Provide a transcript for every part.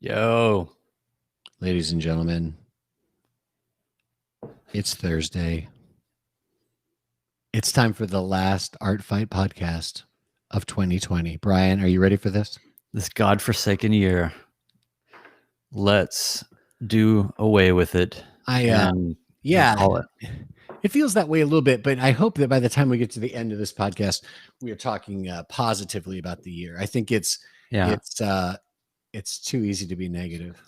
Yo, Ladies and gentlemen, it's Thursday. It's time for the last Art Fight podcast of 2020. Brian, are you ready for this? this godforsaken year. Let's do away with it. Yeah, call it. it feels that way a little bit, but I hope that by the time we get to the end of this podcast, we are talking positively about the year. I think it's too easy to be negative.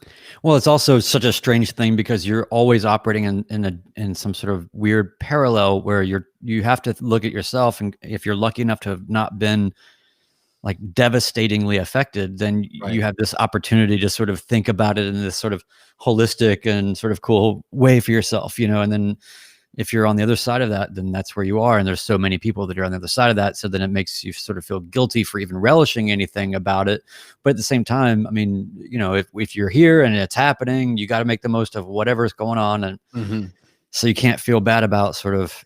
Well, it's also such a strange thing because you're always operating in some sort of weird parallel where you have to look at yourself, and if you're lucky enough to have not been like devastatingly affected, then Right. you have this opportunity to sort of think about it in this sort of holistic and sort of cool way for yourself, and then if you're on the other side of that, then that's where you are. And there's so many people that are on the other side of that. So then it makes you sort of feel guilty for even relishing anything about it. But at the same time, I mean, if you're here and it's happening, you got to make the most of whatever's going on. And so you can't feel bad about sort of,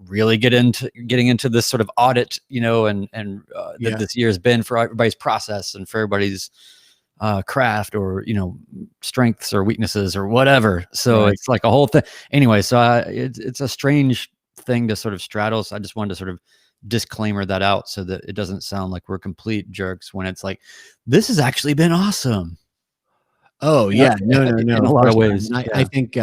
really getting into this sort of audit, that this year has been for everybody's process and for everybody's craft or strengths or weaknesses or whatever. So It's like a whole thing anyway. So it's a strange thing to sort of straddle. So I just wanted to sort of disclaimer that out so that it doesn't sound like we're complete jerks when it's like, this has actually been awesome. Oh yeah, no. In a lot of ways. I think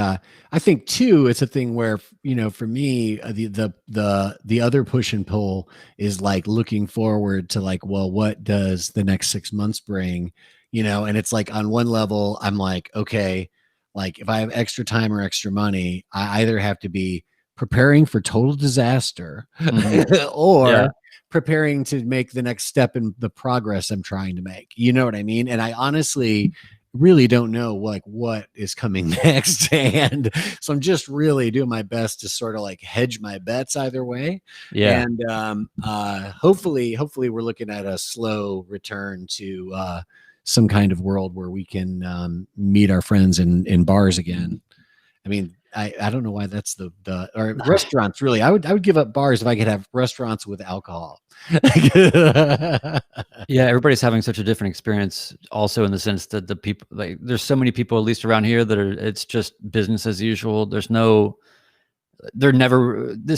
too, it's a thing where for me, the other push and pull is like looking forward to like, well, what does the next 6 months bring? And it's like on one level, I'm like, okay, like if I have extra time or extra money, I either have to be preparing for total disaster or preparing to make the next step in the progress I'm trying to make. You know what I mean? And I honestly really don't know like what is coming next, and so I'm just really doing my best to sort of like hedge my bets either way. And hopefully we're looking at a slow return to some kind of world where we can meet our friends in bars again. I mean, I don't know why that's the or restaurants really. I would give up bars if I could have restaurants with alcohol. Yeah, everybody's having such a different experience also in the sense that the people, like there's so many people, at least around here, that it's just business as usual. This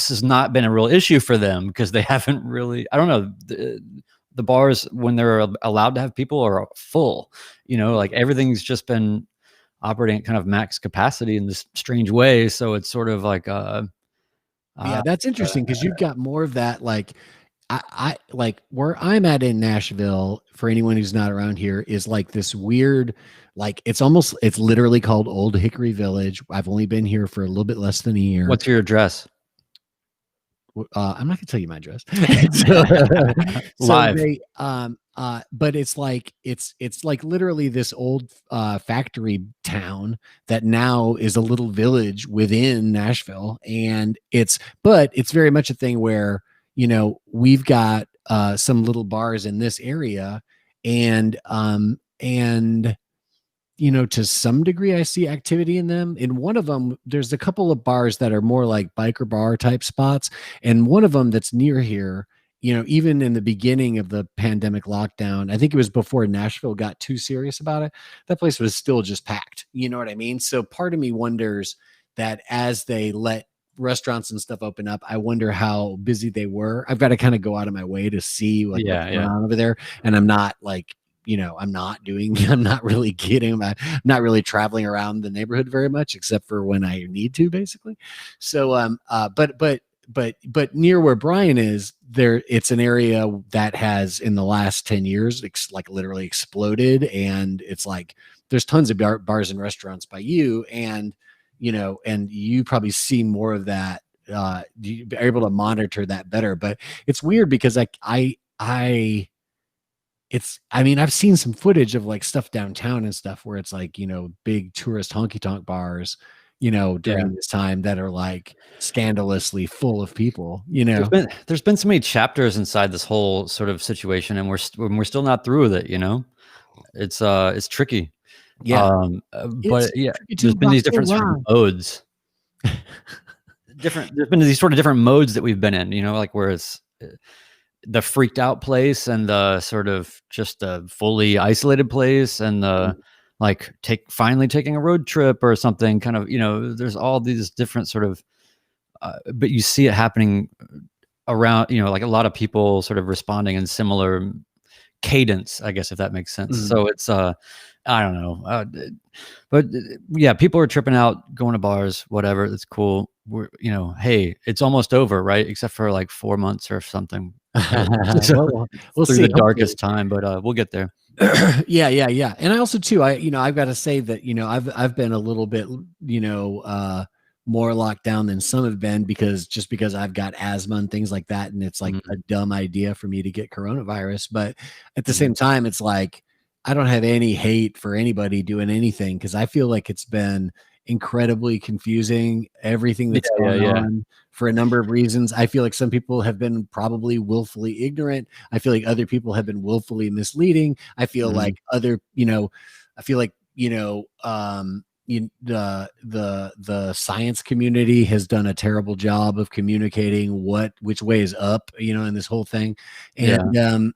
has not been a real issue for them because they haven't really, I don't know, the bars when they're allowed to have people are full, like everything's just been operating at kind of max capacity in this strange way. So it's sort of like, yeah, that's interesting because you've got more of that, like, I like where I'm at in Nashville, for anyone who's not around here, is like this weird, like it's literally called Old Hickory Village. I've only been here for a little bit less than a year. What's your address? I'm not gonna tell you my address. Live. But it's like literally this old factory town that now is a little village within Nashville, and it's very much a thing where we've got some little bars in this area, and to some degree I see activity in them. In one of them, there's a couple of bars that are more like biker bar type spots, and one of them that's near here, even in the beginning of the pandemic lockdown, I think it was before Nashville got too serious about it, that place was still just packed. You know what I mean? So part of me wonders that as they let restaurants and stuff open up, I wonder how busy they were. I've got to kind of go out of my way to see what's going on over there. And I'm not like, I'm not really traveling around the neighborhood very much, except for when I need to, basically. So, but near where Brian is there, it's an area that has in the last 10 years, like literally exploded. And it's like, there's tons of bars and restaurants by you. And and you probably see more of that. You're able to monitor that better, but it's weird because I've seen some footage of like stuff downtown and stuff where it's like, big tourist honky tonk bars, during this time that are like scandalously full of people, There's been so many chapters inside this whole sort of situation, and we're still not through with it. It's tricky. Yeah. But yeah, there's been these different sort of modes. There's been these sort of different modes that we've been in, like where it's the freaked out place and the sort of just a fully isolated place and the like finally taking a road trip or something kind of, there's all these different sort of but you see it happening around, like a lot of people sort of responding in similar cadence, I guess, if that makes sense. Mhm. So it's I don't know, but yeah, people are tripping out, going to bars, whatever. It's cool. We're, hey, it's almost over, right? Except for like 4 months or something. So Well, we'll through the see. Hopefully. darkest time, but we'll get there. Yeah. And I also too, I've got to say that, I've been a little bit, more locked down than some have been because I've got asthma and things like that. And it's like a Mhm, dumb idea for me to get coronavirus. But at the mhm. same time, it's like, I don't have any hate for anybody doing anything because I feel like it's been incredibly confusing, everything Yeah, that's yeah, gone yeah. on for a number of reasons. I feel like some people have been probably willfully ignorant. I feel like other people have been willfully misleading. I feel Mhm. like I feel like, the science community has done a terrible job of communicating which way is up, in this whole thing. Yeah. And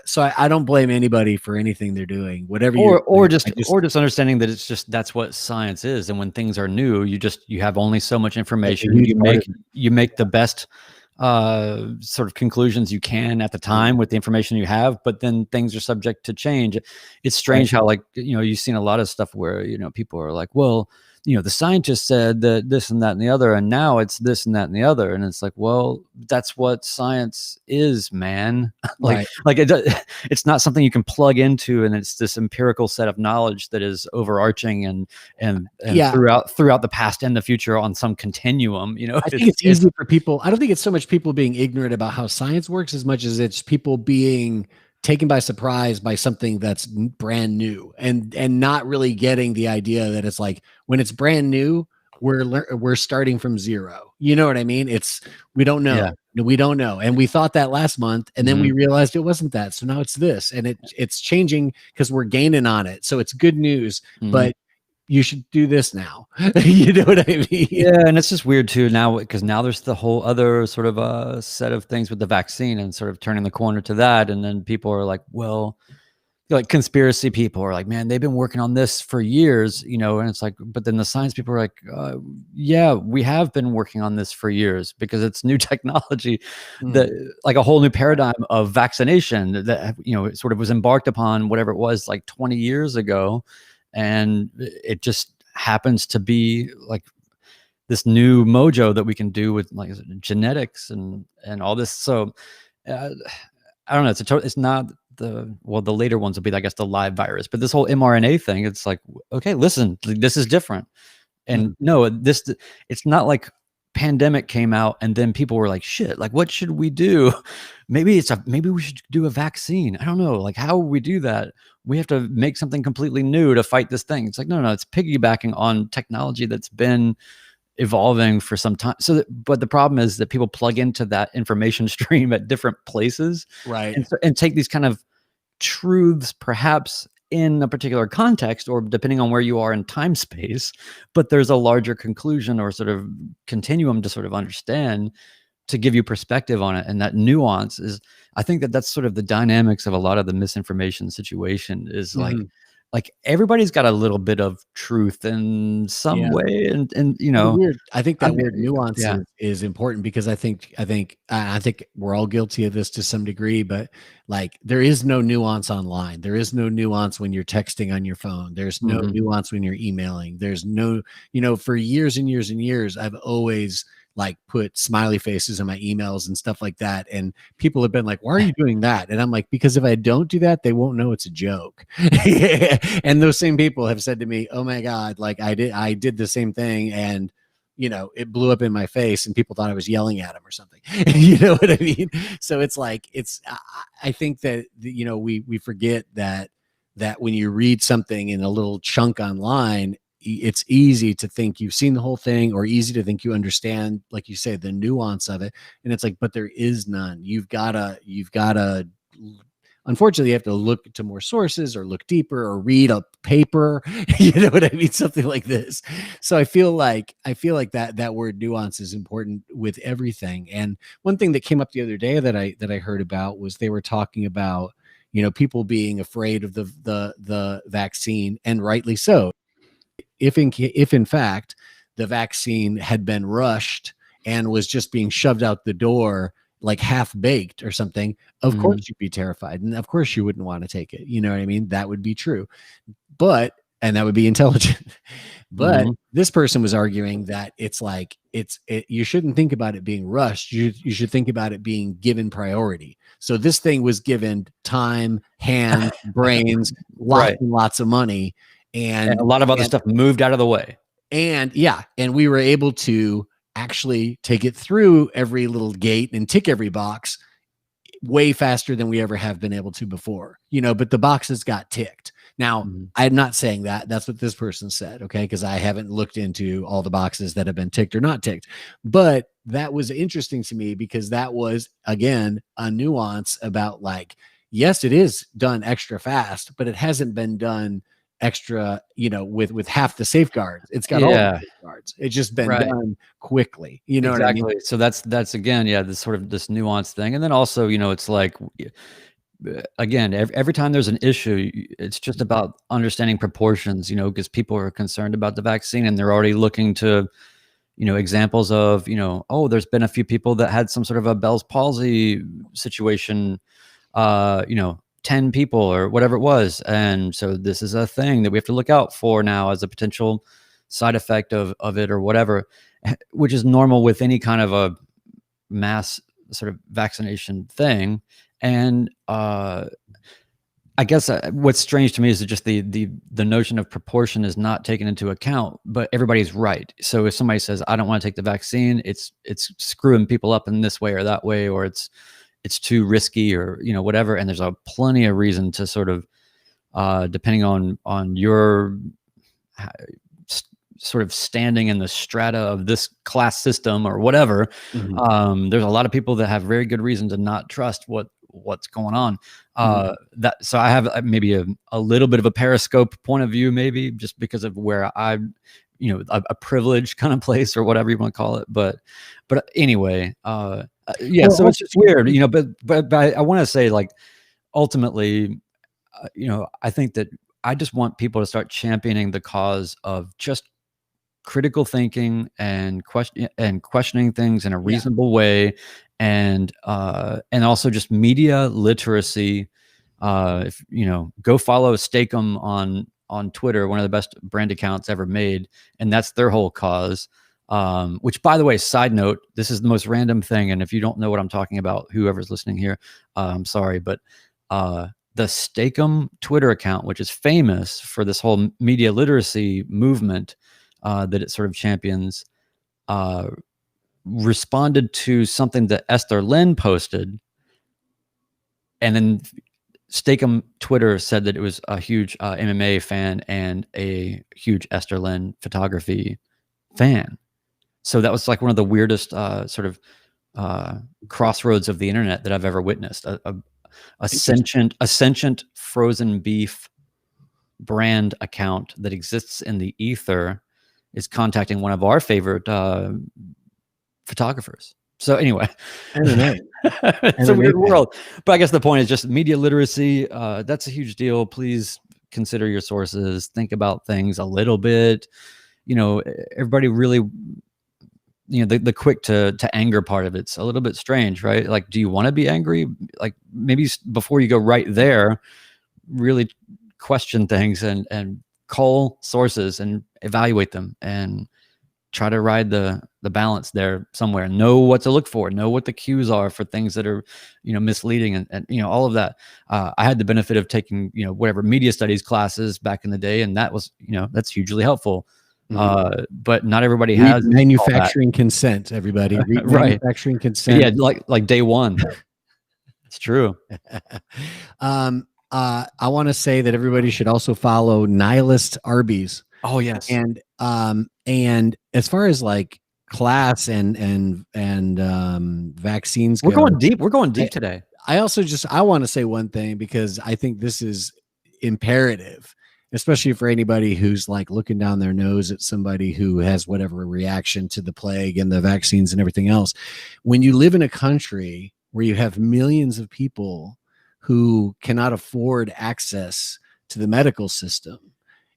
so I don't blame anybody for anything they're doing, whatever you're Or doing. or just I just or just understanding that it's just that's what science is, and when things are new, you have only so much That's a information. huge part of You make the best sort of conclusions you can at the it. time with the information you have, but then things are subject to change. It's Right. strange how, like, you've seen a lot of stuff where, people are like, well, the scientist said that this and that and the other, and now it's this and that and the other. And it's like, well, that's what science is, man. like, Right. like it's not something you can plug into, and it's this empirical set of knowledge that is overarching and Yeah. throughout the past and the future on some continuum. I think it's it's it's easy for people. I don't think it's so much people being ignorant about how science works as much as it's people being taken by surprise by something that's brand new and not really getting the idea that it's like when it's brand new, we're starting from zero. You know what I mean? We don't Yeah. know. We don't know. And we thought that last month and then we Mhm. realized it wasn't that. So now it's this and it's changing because we're gaining on it. So it's good news, Mhm. but you should do this now. You know what I mean? Yeah, and it's just weird too now because now there's the whole other sort of set of things with the vaccine and sort of turning the corner to that, and then people are like, well, like conspiracy people are like, man, they've been working on this for years, and it's like, but then the science people are like, yeah, we have been working on this for years because it's new technology that Mm. like a whole new paradigm of vaccination that it sort of was embarked upon whatever it was like 20 years ago, and it just happens to be like this new mojo that we can do with like genetics and all this. So uh, I don't know. It's not the later ones will be, I guess, the live virus, but this whole mRNA thing, it's like, okay, listen, this is different. Mhm. And no, it's not like pandemic came out and then people were like, shit, like what should we do? Maybe we should do a vaccine. I don't know. Like how would we do that? We have to make something completely new to fight this thing. It's like, no, it's piggybacking on technology that's been evolving for some time. But the problem is that people plug into that information stream at different places, Right. and take these kind of truths, perhaps in a particular context, or depending on where you are in time space. But there's a larger conclusion or sort of continuum to sort of understand to give you perspective on it, and that nuance is. I think that's sort of the dynamics of a lot of the misinformation situation. Is Mhm. like everybody's got a little bit of truth in some Yeah. way, and Well, the word I think I that mean, word nuance yeah. is important because I think we're all guilty of this to some degree, but like there is no nuance online. There is no nuance when you're texting on your phone. There's no Mhm. nuance when you're emailing. There's no, for years and years and years, I've always like put smiley faces in my emails and stuff like that. And people have been like, why are you doing that? And I'm like, because if I don't do that, they won't know it's a joke. And those same people have said to me, oh my God, like I did the same thing and it blew up in my face and people thought I was yelling at them or something. You know what I mean? So it's like I think that we forget that when you read something in a little chunk online, it's easy to think you've seen the whole thing or easy to think you understand, like you say, the nuance of it. And it's like, but there is none. You've gotta unfortunately, you have to look to more sources or look deeper or read a paper. You know what I mean? Something like this. So I feel like that word nuance is important with everything. And one thing that came up the other day that I heard about was they were talking about, you know, people being afraid of the vaccine, and rightly so. If in fact the vaccine had been rushed and was just being shoved out the door like half baked or something, of Mhm. course you'd be terrified, and of course you wouldn't want to take it. You know what I mean? That would be true, but and that would be intelligent. But Mhm. this person was arguing that it's like you shouldn't think about it being rushed. You should think about it being given priority. So this thing was given time, hands, brains, lots Right. and lots of money, And and a lot of other and stuff moved out of the way. and yeah, and we were able to actually take it through every little gate and tick every box way faster than we ever have been able to before, you know, but the boxes got ticked. Now, Mhm. I'm not saying that. That's what this person said, okay? Because I haven't looked into all the boxes that have been ticked or not ticked. But that was interesting to me because that was, again, a nuance about like, yes, it is done extra fast, but it hasn't been done extra, you know, with half the safeguards. It's got all the Yeah. safeguards. It's just been Right. done quickly. You know what I mean? Exactly. So that's again, yeah, this sort of this nuanced thing. And then also, you know, it's like again, every time there's an issue, it's just about understanding proportions, you know, because people are concerned about the vaccine and they're already looking to, you know, examples of, you know, oh, there's been a few people that had some sort of a Bell's palsy situation, you know, 10 people or whatever it was. And so this is a thing that we have to look out for now as a potential side effect of it or whatever, which is normal with any kind of a mass sort of vaccination thing. And I guess what's strange to me is that just the notion of proportion is not taken into account, but everybody's right. So if somebody says I don't want to take the vaccine, it's screwing people up in this way or that way, or it's too risky or you know whatever. And there's a plenty of reason to sort of depending on your sort of standing in the strata of this class system or whatever. Mhm. There's a lot of people that have very good reason to not trust what's going on. Mhm. That so I have maybe a little bit of a periscope point of view, maybe just because of where I, you know, a privileged kind of place or whatever you want to call it. But anyway, yeah. Well, So it's also just weird, you know. But I want to say like ultimately, you know, I think that I just want people to start championing the cause of just critical thinking and questioning things in a yeah. reasonable way, and also just media literacy. If you know, go follow Stakem on Twitter, one of the best brand accounts ever made, and that's their whole cause. Which, by the way, side note, this is the most random thing, and if you don't know what I'm talking about, whoever's listening here, I'm sorry, but the Stakem Twitter account, which is famous for this whole media literacy movement that it sort of champions, uh, responded to something that Esther Lynn posted, and then Stakem Twitter said that it was a huge MMA fan and a huge Esther Lynn photography fan. So that was like one of the weirdest sort of crossroads of the internet that I've ever witnessed. Interesting. A sentient frozen beef brand account that exists in the ether is contacting one of our favorite photographers. So anyway, MMA. it's a MMA weird fan. world. But I guess the point is just media literacy. That's a huge deal. Please consider your sources. Think about things a little bit. You know, everybody really, you know, the quick to anger part of it's a little bit strange, right? Like, do you want to be angry? Like maybe before you go right there, really question things and call sources and evaluate them and try to ride the balance there somewhere. Know what to look for. Know what the cues are for things that are, you know, misleading and you know all of that. I had the benefit of taking you know whatever media studies classes back in the day, and that was you know that's hugely helpful. Mhm. But not everybody Read has all that. manufacturing consent, everybody. Read Right. manufacturing Yeah, consent. like day one. It's true. I want to say that everybody should also follow Nihilist Arby's. Oh yes. And as far as like class and vaccines We're go, going deep. We're going I, deep today. I also I want to say one thing, because I think this is imperative, especially for anybody who's like looking down their nose at somebody who has whatever reaction to the plague and the vaccines and everything else. When you live in a country where you have millions of people who cannot afford access to the medical system,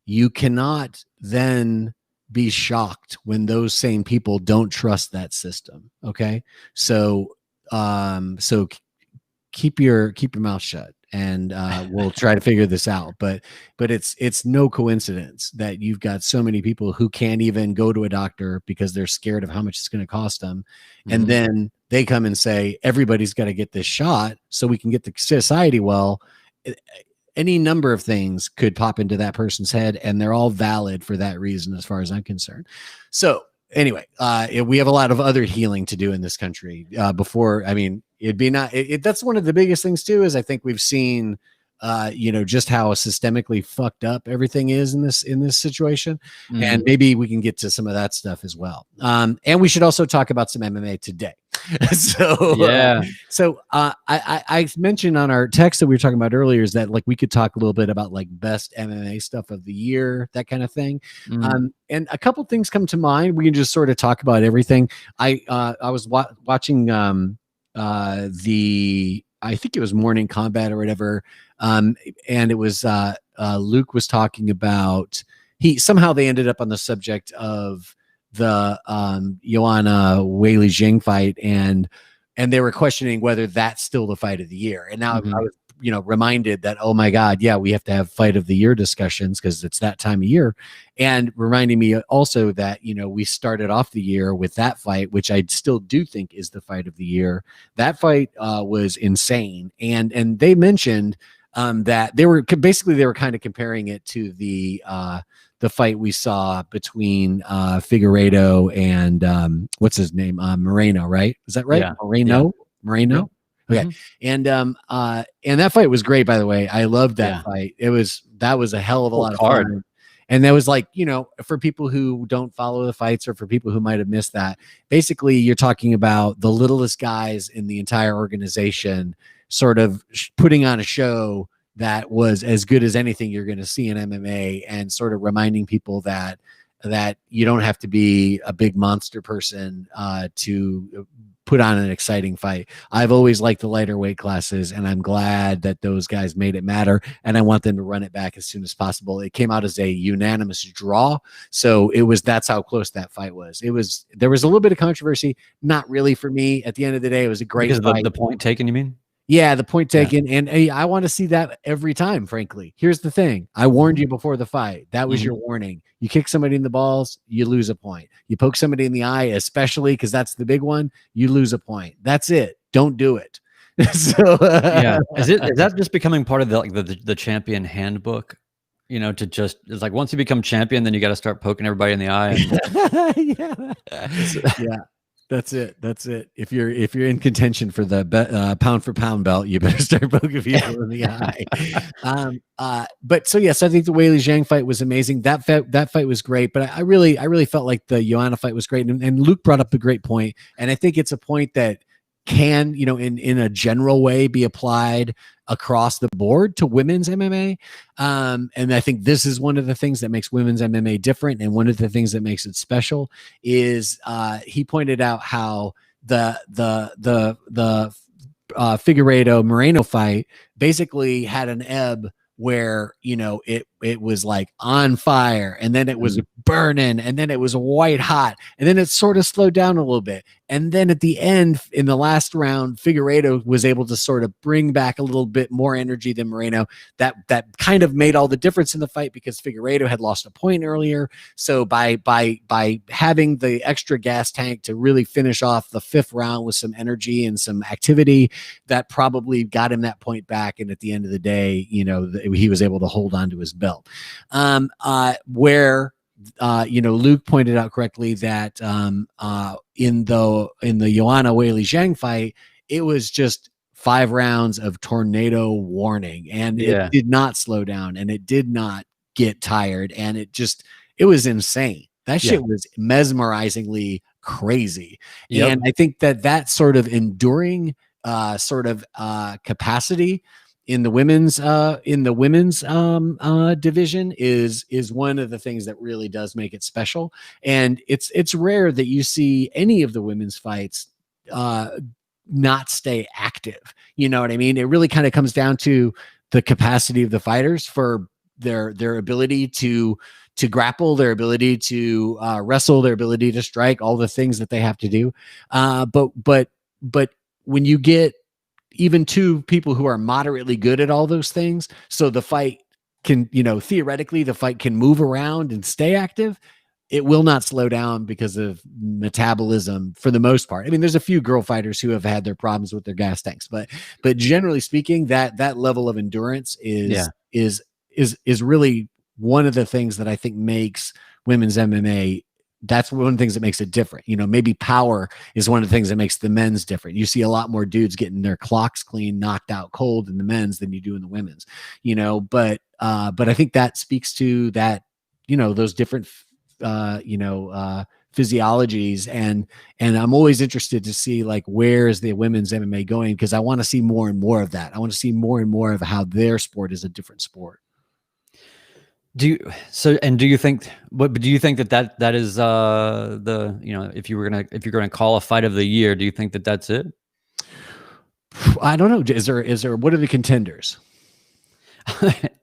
you cannot then be shocked when those same people don't trust that system. Okay. So, so keep your mouth shut, and we'll try to figure this out. But it's no coincidence that you've got so many people who can't even go to a doctor because they're scared of how much it's going to cost them. And then they come and say, everybody's got to get this shot so we can get the society well. Any number of things could pop into that person's head, and they're all valid for that reason, as far as I'm concerned. So anyway, we have a lot of other healing to do in this country before. I mean, it'd be not, that's one of the biggest things too, is I think we've seen, just how systemically fucked up everything is in this situation. And maybe we can get to some of that stuff as well. And we should also talk about some MMA today. So yeah. I mentioned on our text that we were talking about earlier is that like we could talk a little bit about like best MMA stuff of the year, that kind of thing. And a couple things come to mind. We can just sort of talk about everything. I was watching I think it was Morning Combat or whatever, and it was Luke was talking about, somehow they ended up on the subject of the Joanna Weili Zhang fight, and they were questioning whether that's still the fight of the year. And now I was reminded that, oh my God, yeah, we have to have fight of the year discussions because it's that time of year. And reminding me also that, we started off the year with that fight, which I still do think is the fight of the year. That fight was insane. And they mentioned that they were kind of comparing it to the fight we saw between Figueiredo and what's his name? Moreno, right? Is that right? Yeah. Moreno? Yeah. Okay. And that fight was great, by the way. I loved that fight. That was a hell of a lot of fun. And that was like, for people who don't follow the fights or for people who might have missed that, basically you're talking about the littlest guys in the entire organization sort of putting on a show that was as good as anything you're going to see in MMA, and sort of reminding people that you don't have to be a big monster person to put on an exciting fight. I've always liked the lighter weight classes, and I'm glad that those guys made it matter, and I want them to run it back as soon as possible. It came out as a unanimous draw, so that's how close that fight was. There was a little bit of controversy, not really for me. At the end of the day, it was a great fight. Because the point taken, you mean? Yeah, the point taken. Yeah. And hey, I want to see that every time, frankly. Here's the thing. I warned you before the fight. That was your warning. You kick somebody in the balls, you lose a point. You poke somebody in the eye, especially because that's the big one, you lose a point. That's it. Don't do it. So yeah. Is that just becoming part of the champion handbook? It's like once you become champion, then you got to start poking everybody in the eye. Yeah. That's it. If you're in contention for the pound for pound belt, you better start poking people in the eye. But so yes, I think the Weili Zhang fight was amazing. That fight was great. But I really felt like the Joanna fight was great. And Luke brought up a great point, and I think it's a point that can, in a general way, be applied across the board to women's MMA. And I think this is one of the things that makes women's MMA different. And one of the things that makes it special is he pointed out how the Figueiredo Moreno fight basically had an ebb where, it was like on fire, and then it was burning, and then it was white hot, and then it sort of slowed down a little bit. And then at the end, in the last round, Figueiredo was able to sort of bring back a little bit more energy than Moreno. That kind of made all the difference in the fight, because Figueiredo had lost a point earlier. So by having the extra gas tank to really finish off the fifth round with some energy and some activity, that probably got him that point back. And at the end of the day, he was able to hold on to his belt. Where Luke pointed out correctly that in the Joanna Weili Zhang fight, it was just 5 rounds of tornado warning, and it did not slow down, and it did not get tired, and it was insane. That shit was mesmerizingly crazy. And I think that sort of enduring sort of capacity in the women's division is one of the things that really does make it special. And it's rare that you see any of the women's fights not stay active. You know what I mean? It really kind of comes down to the capacity of the fighters for their ability to grapple, their ability to wrestle, their ability to strike, all the things that they have to do. But when you get even two people who are moderately good at all those things, so the fight can, theoretically the fight can move around and stay active, it will not slow down because of metabolism for the most part. I mean, there's a few girl fighters who have had their problems with their gas tanks, but generally speaking, that level of endurance is really one of the things that I think makes women's MMA. That's one of the things that makes it different. Maybe power is one of the things that makes the men's different. You see a lot more dudes getting their clocks clean, knocked out cold in the men's than you do in the women's, but I think that speaks to that, those different, physiologies. And I'm always interested to see, like, where is the women's MMA going? Because I want to see more and more of that. I want to see more and more of how their sport is a different sport. Do you think that is if you're gonna call a fight of the year, do you think that that's it? I don't know. Is there what are the contenders?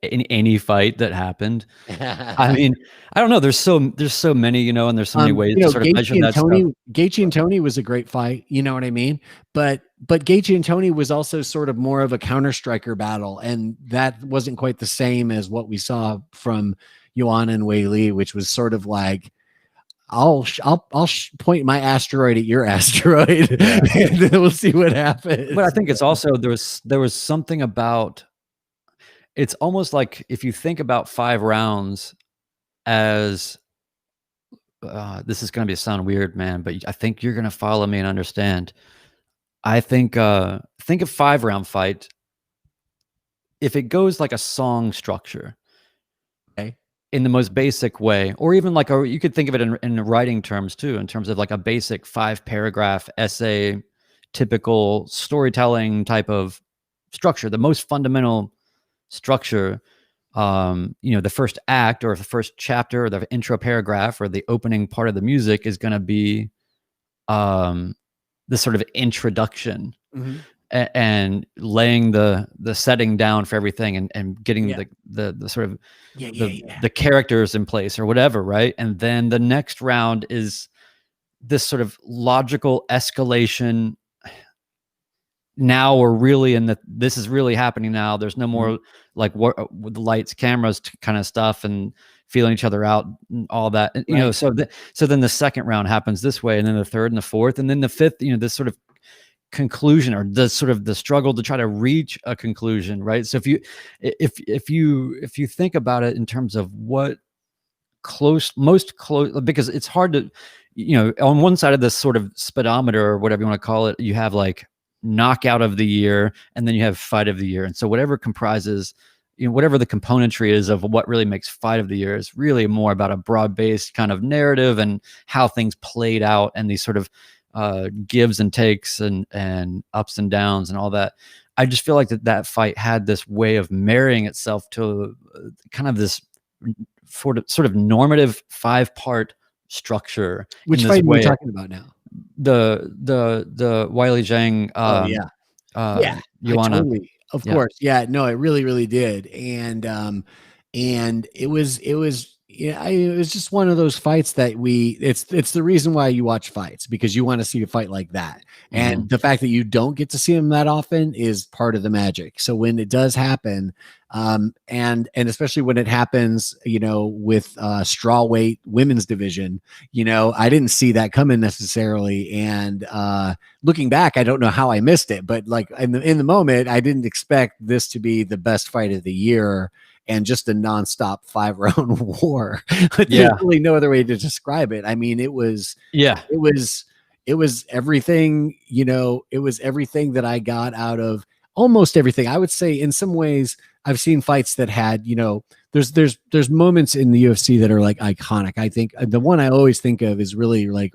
In any fight that happened? I mean, I don't know. There's so many, and there's so many ways to sort of measure that stuff. Gaethje and Tony was a great fight. You know what I mean? But Gaethje and Tony was also sort of more of a counter striker battle, and that wasn't quite the same as what we saw from Joanna and Wei Li, which was sort of like, I'll point my asteroid at your asteroid, and then we'll see what happens. But I think it's also there was something about. It's almost like if you think about 5 rounds as this is going to sound weird, man, but I think you're going to follow me and understand. I think a 5-round fight, if it goes like a song structure, okay, in the most basic way, or even like you could think of it in writing terms too, in terms of like a basic 5-paragraph essay, typical storytelling type of structure, the most fundamental structure, the first act or the first chapter or the intro paragraph or the opening part of the music is going to be this sort of introduction, and laying the setting down for everything, and getting the sort of the characters in place or whatever, right? And then the next round is this sort of logical escalation. Now we're really this is really happening now. There's no more like with the lights, cameras kind of stuff and feeling each other out and all that. And, so then the second round happens this way, and then the third and the fourth, and then the fifth, this sort of conclusion, or the sort of the struggle to try to reach a conclusion. Right. So if you think about it in terms of what most close, because it's hard to, on one side of this sort of speedometer or whatever you want to call it, you have like knockout of the year, and then you have fight of the year. And so whatever comprises, whatever the componentry is of what really makes fight of the year is really more about a broad-based kind of narrative and how things played out, and these sort of gives and takes and ups and downs and all that. I just feel like that fight had this way of marrying itself to kind of this sort of normative 5-part structure. Which fight are we talking about now? The Wiley Zhang. Joanna. Totally. Of course. Yeah, no, it really, really did. And it was it was just one of those fights that it's the reason why you watch fights, because you want to see a fight like that. And the fact that you don't get to see them that often is part of the magic. So when it does happen, and especially when it happens, with strawweight women's division, I didn't see that coming necessarily. And looking back, I don't know how I missed it, but like in the moment, I didn't expect this to be the best fight of the year and just a nonstop 5-round war. There's really no other way to describe it. I mean, it was everything, it was everything that I got out of almost everything. I would say in some ways I've seen fights that had, there's moments in the UFC that are like iconic. I think the one I always think of is really like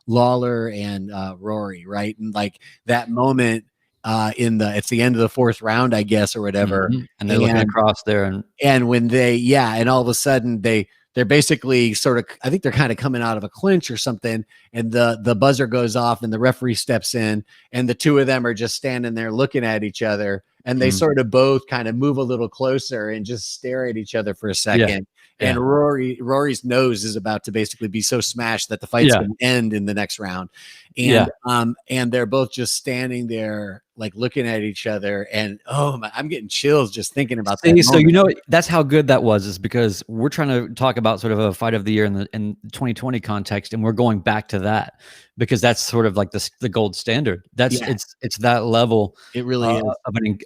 Lawler and Rory, right? And like that moment it's the end of the fourth round, I guess, or whatever. And they're looking across there, and when and all of a sudden they're basically sort of, I think they're kind of coming out of a clinch or something, and the buzzer goes off and the referee steps in, and the two of them are just standing there looking at each other, and they sort of both kind of move a little closer and just stare at each other for a second. And Rory's nose is about to basically be so smashed that the fight's going to end in the next round. And they're both just standing there like looking at each other, and I'm getting chills just thinking about that. So that's how good that was, is because we're trying to talk about sort of a fight of the year in the 2020 context, and we're going back to that because that's sort of like the gold standard. That's it's that level. It really is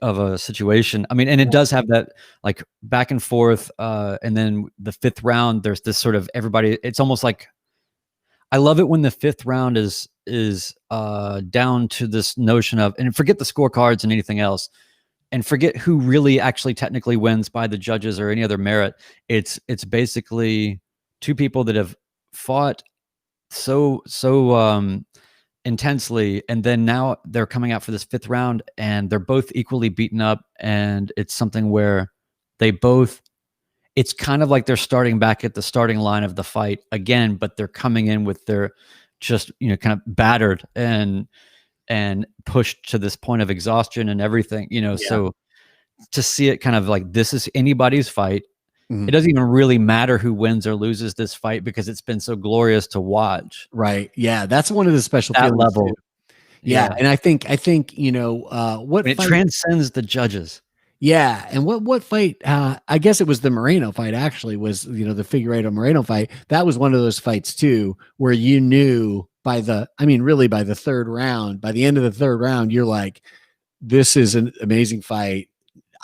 of a situation. I mean, and it does have that like back and forth, and then the fifth round, there's this sort of everybody. It's almost like, I love it when the fifth round is down to this notion of, and forget the scorecards and anything else, and forget who really actually technically wins by the judges or any other merit. It's basically two people that have fought so intensely, and then now they're coming out for this fifth round and they're both equally beaten up, and it's something where it's kind of like they're starting back at the starting line of the fight again, but they're coming in with their just, kind of battered and pushed to this point of exhaustion and everything, so to see it kind of like, this is anybody's fight. It doesn't even really matter who wins or loses this fight because it's been so glorious to watch. Right. Yeah. That's one of the special feelings level. Too. Yeah. And I think, what it transcends the judges. Yeah. And what fight, I guess it was the Moreno fight, actually, was, the Figueiredo Moreno fight. That was one of those fights too, where you knew by the third round, by the end of the third round, you're like, this is an amazing fight.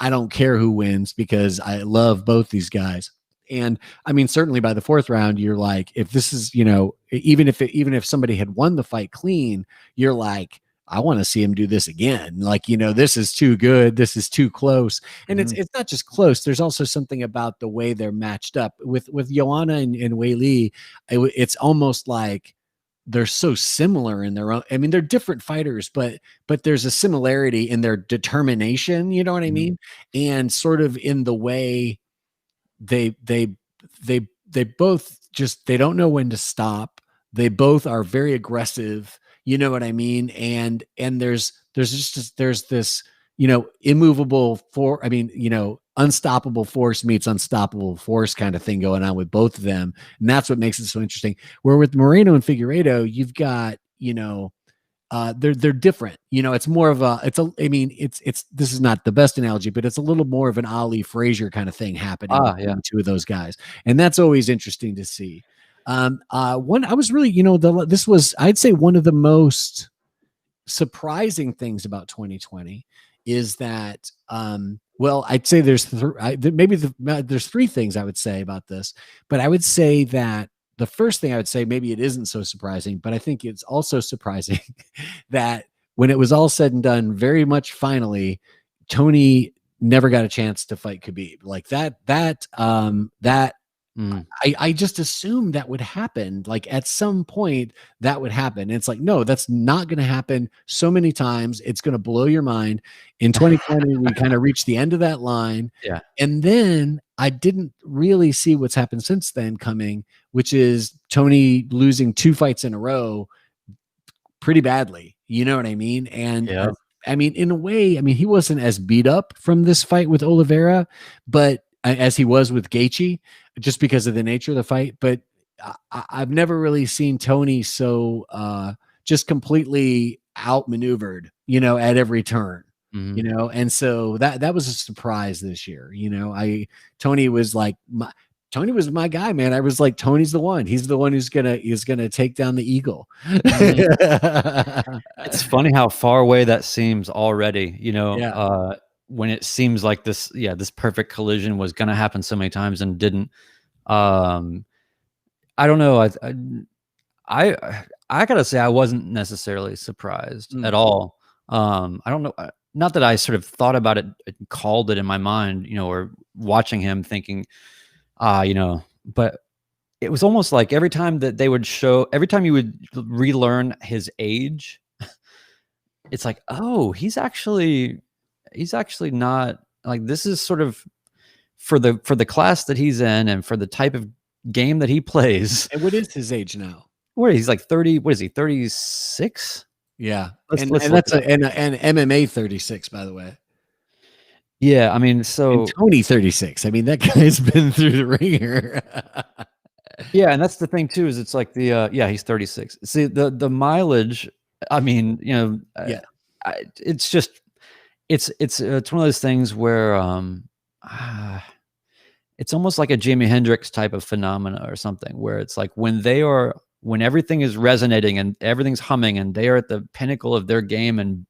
I don't care who wins because I love both these guys. And I mean, certainly by the fourth round, you're like, if this is, even if somebody had won the fight clean, you're like, I want to see him do this again. Like, this is too good. This is too close. And it's not just close. There's also something about the way they're matched up with Joanna and Weili. It's almost like they're so similar in their own. I mean, they're different fighters, but there's a similarity in their determination. You know what I mean? And sort of in the way they both just, they don't know when to stop. They both are very aggressive. You know what I mean? And there's this, immovable unstoppable force meets unstoppable force kind of thing going on with both of them. And that's what makes it so interesting. Where with Moreno and Figueiredo, you've got, they're different. It's more of this is not the best analogy, but it's a little more of an Ali Frazier kind of thing happening between two of those guys. And that's always interesting to see. I was really, this was, I'd say, one of the most surprising things about 2020 is that, I'd say there's there's three things I would say about this, but I would say that the first thing I would say, maybe it isn't so surprising, but I think it's also surprising that when it was all said and done, very much finally, Tony never got a chance to fight Khabib. Like I just assumed that would happen. Like at some point that would happen. And it's like, no, that's not going to happen so many times. It's going to blow your mind. In 2020, we kind of reached the end of that line. Yeah. And then I didn't really see what's happened since then coming, which is Tony losing two fights in a row pretty badly. You know what I mean? And I mean, in a way, he wasn't as beat up from this fight with Oliveira, but as he was with Gaethje, just because of the nature of the fight. But I've never really seen Tony so just completely outmaneuvered, at every turn, and so that was a surprise this year. Tony was my guy, man. I was like, Tony's the one. He's the one who's gonna take down the eagle. It's funny how far away that seems already, when it seems like this perfect collision was going to happen so many times and didn't. I don't know. I gotta say I wasn't necessarily surprised at all. I don't know. Not that I sort of thought about it and called it in my mind, or watching him thinking, but it was almost like every time you would relearn his age, it's like, oh, he's actually not like, this is sort of for the class that he's in and for the type of game that he plays. And what is his age now? What, he's like 30, what is he, 36? Yeah. Let's And look that's it up. an MMA 36, by the way. Yeah, I mean, And so Tony 36. I mean, that guy's been through the ringer. yeah, and that's the thing too, is it's like the yeah, he's 36. See, the mileage, I mean, Yeah. it's just it's one of those things where ah, it's almost like a Jimi Hendrix type of phenomena or something, where it's like when everything is resonating and everything's humming and they are at the pinnacle of their game and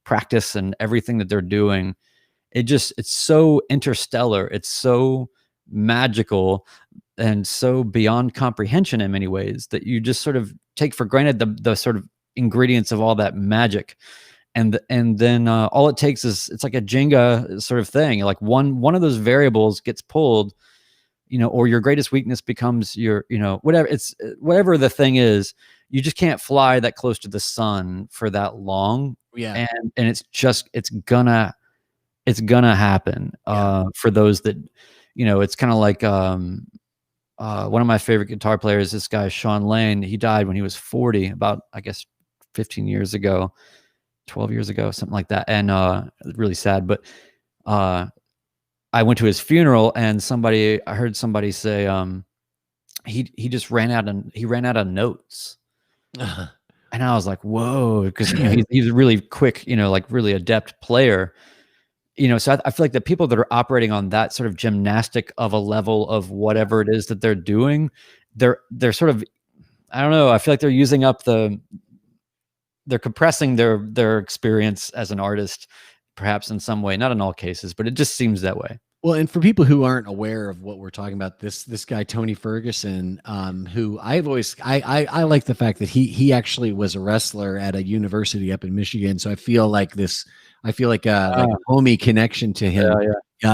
practice and everything that they're doing, it's so interstellar, it's so magical and so beyond comprehension in many ways that you just sort of take for granted the sort of ingredients of all that magic. And then all it takes is, it's like a Jenga sort of thing. Like one of those variables gets pulled, or your greatest weakness becomes your, whatever the thing is, you just can't fly that close to the sun for that long. Yeah. And it's gonna happen for those that, it's kind of like one of my favorite guitar players, this guy Sean Lane. He died when he was 40, about, I guess, 15 years ago, 12 years ago, something like that. And really sad. But I went to his funeral, and I heard somebody say he just ran out of notes. And I was like, whoa, because he's a really quick, like really adept player. So I feel like the people that are operating on that sort of gymnastic of a level of whatever it is that they're doing, they're sort of, I don't know, I feel like they're using up they're compressing their experience as an artist, perhaps in some way, not in all cases, but it just seems that way. Well, and for people who aren't aware of what we're talking about, this guy Tony Ferguson, who I like the fact that he actually was a wrestler at a university up in Michigan. So I feel like a homey connection to him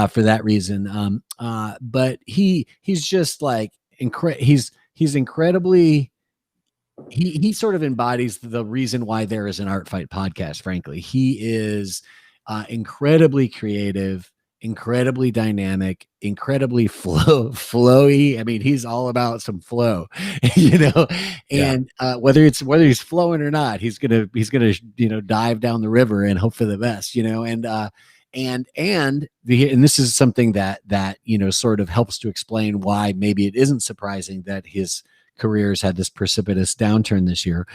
for that reason. But he's just like he's incredibly. He sort of embodies the reason why there is an Art Fight podcast. Frankly, he is incredibly creative, incredibly dynamic, incredibly flowy. I mean, he's all about some flow, and whether he's flowing or not, he's gonna dive down the river and hope for the best, and this is something that sort of helps to explain why maybe it isn't surprising that his careers had this precipitous downturn this year.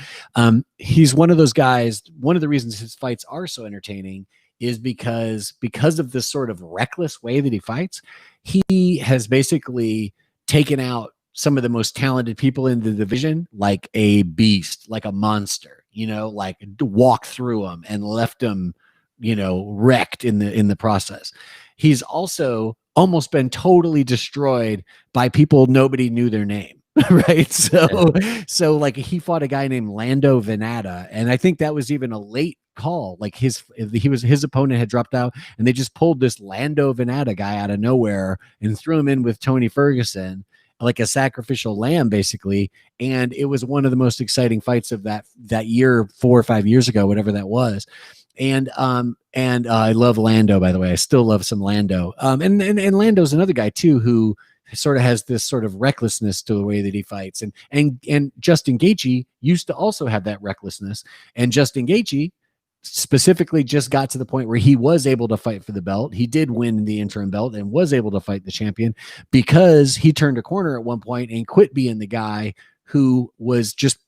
He's one of those guys. One of the reasons his fights are so entertaining is because of this sort of reckless way that he fights. He has basically taken out some of the most talented people in the division like a beast, like a monster, like walk through them and left them, wrecked in the process. He's also almost been totally destroyed by people nobody knew their name. Right. So like he fought a guy named Lando Venata, and I think that was even a late call. Like his opponent had dropped out, and they just pulled this Lando Venata guy out of nowhere and threw him in with Tony Ferguson, like a sacrificial lamb, basically. And it was one of the most exciting fights of that year, 4 or 5 years ago, whatever that was. And I love Lando, by the way. I still love some Lando. And Lando's another guy too who sort of has this sort of recklessness to the way that he fights. And Justin Gaethje used to also have that recklessness. And Justin Gaethje specifically just got to the point where he was able to fight for the belt. He did win the interim belt and was able to fight the champion because he turned a corner at one point and quit being the guy who was just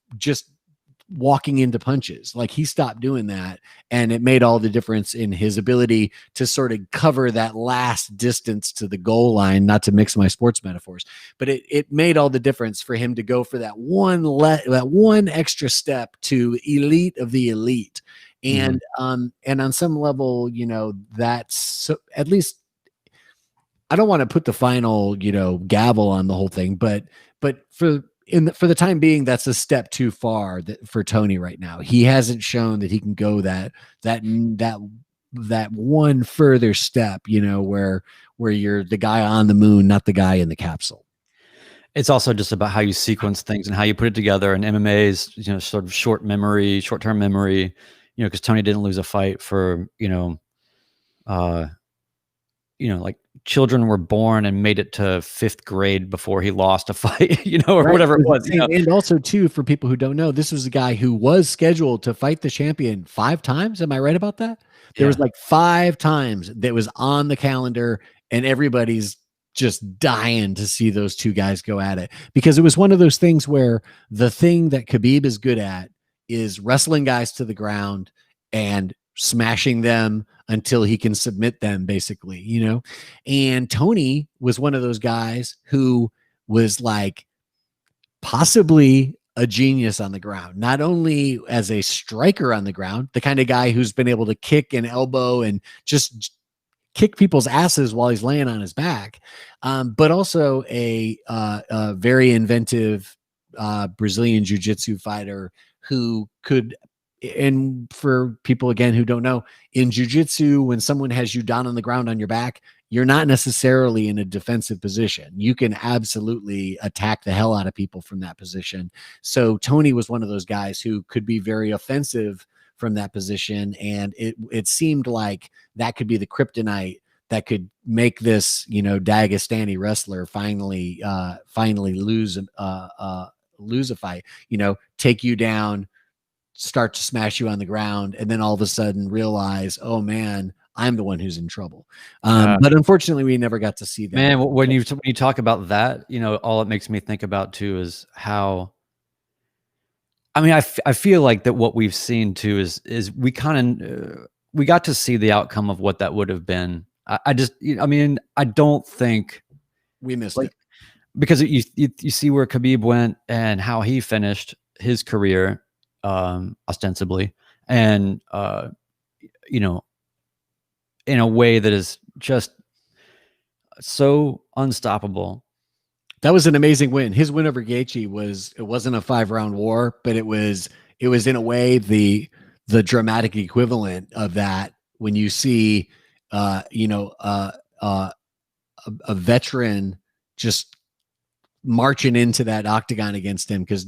walking into punches. Like he stopped doing that, and it made all the difference in his ability to sort of cover that last distance to the goal line, not to mix my sports metaphors, but it made all the difference for him to go for that one extra step to elite of the elite. And and on some level, that's so, at least I don't want to put the final, gavel on the whole thing, but for the time being, that's a step too far for Tony right now. He hasn't shown that he can go that one further step, where you're the guy on the moon, not the guy in the capsule. It's also just about how you sequence things and how you put it together. And MMA is, sort of short-term memory. because Tony didn't lose a fight for, uh, like children were born and made it to fifth grade before he lost a fight, or Right. whatever it was. And also, too, for people who don't know, this was a guy who was scheduled to fight the champion 5 times. Am I right about that? There was Yeah. like 5 times that was on the calendar, and everybody's just dying to see those two guys go at it, because it was one of those things where the thing that Khabib is good at is wrestling guys to the ground and smashing them until he can submit them, basically. And Tony was one of those guys who was like possibly a genius on the ground, not only as a striker on the ground, the kind of guy who's been able to kick and elbow and just kick people's asses while he's laying on his back, but also a very inventive Brazilian jiu-jitsu fighter who could. And for people again who don't know, in jiu-jitsu, when someone has you down on the ground on your back, you're not necessarily in a defensive position. You can absolutely attack the hell out of people from that position. So Tony was one of those guys who could be very offensive from that position, and it seemed like that could be the kryptonite that could make this Dagestani wrestler finally lose a fight, take you down, start to smash you on the ground, and then all of a sudden realize, oh man, I'm the one who's in trouble. But unfortunately, we never got to see that. Man, when you talk about that, all it makes me think about too is how. I mean, I feel like that what we've seen too is we kind of we got to see the outcome of what that would have been. I just, I mean, I don't think we missed it, because you see where Khabib went and how he finished his career, ostensibly, and in a way that is just so unstoppable. That was an amazing win. His win over Gaethje wasn't a 5-round war, but it was in a way the dramatic equivalent of that, when you see a veteran just marching into that octagon against him, because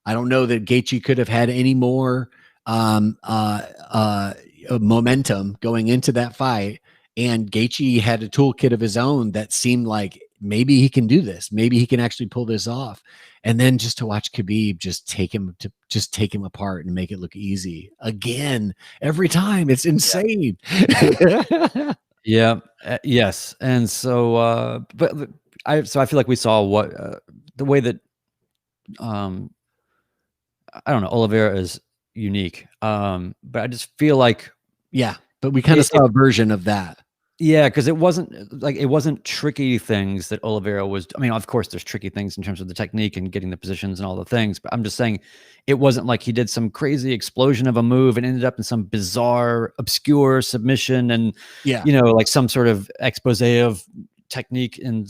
I don't know that Gaethje could have had any more momentum going into that fight. And Gaethje had a toolkit of his own that seemed like maybe he can do this. Maybe he can actually pull this off. And then just to watch Khabib just take him apart and make it look easy again every time. It's insane. Yeah. Yes. And so, but I feel like we saw what the way that I don't know, Oliveira is unique. But I just feel like, yeah, but we kind of saw a version of that. Yeah, because it wasn't tricky things that Oliveira was. I mean, of course, there's tricky things in terms of the technique and getting the positions and all the things. But I'm just saying, it wasn't like he did some crazy explosion of a move and ended up in some bizarre, obscure submission and like some sort of expose of technique. And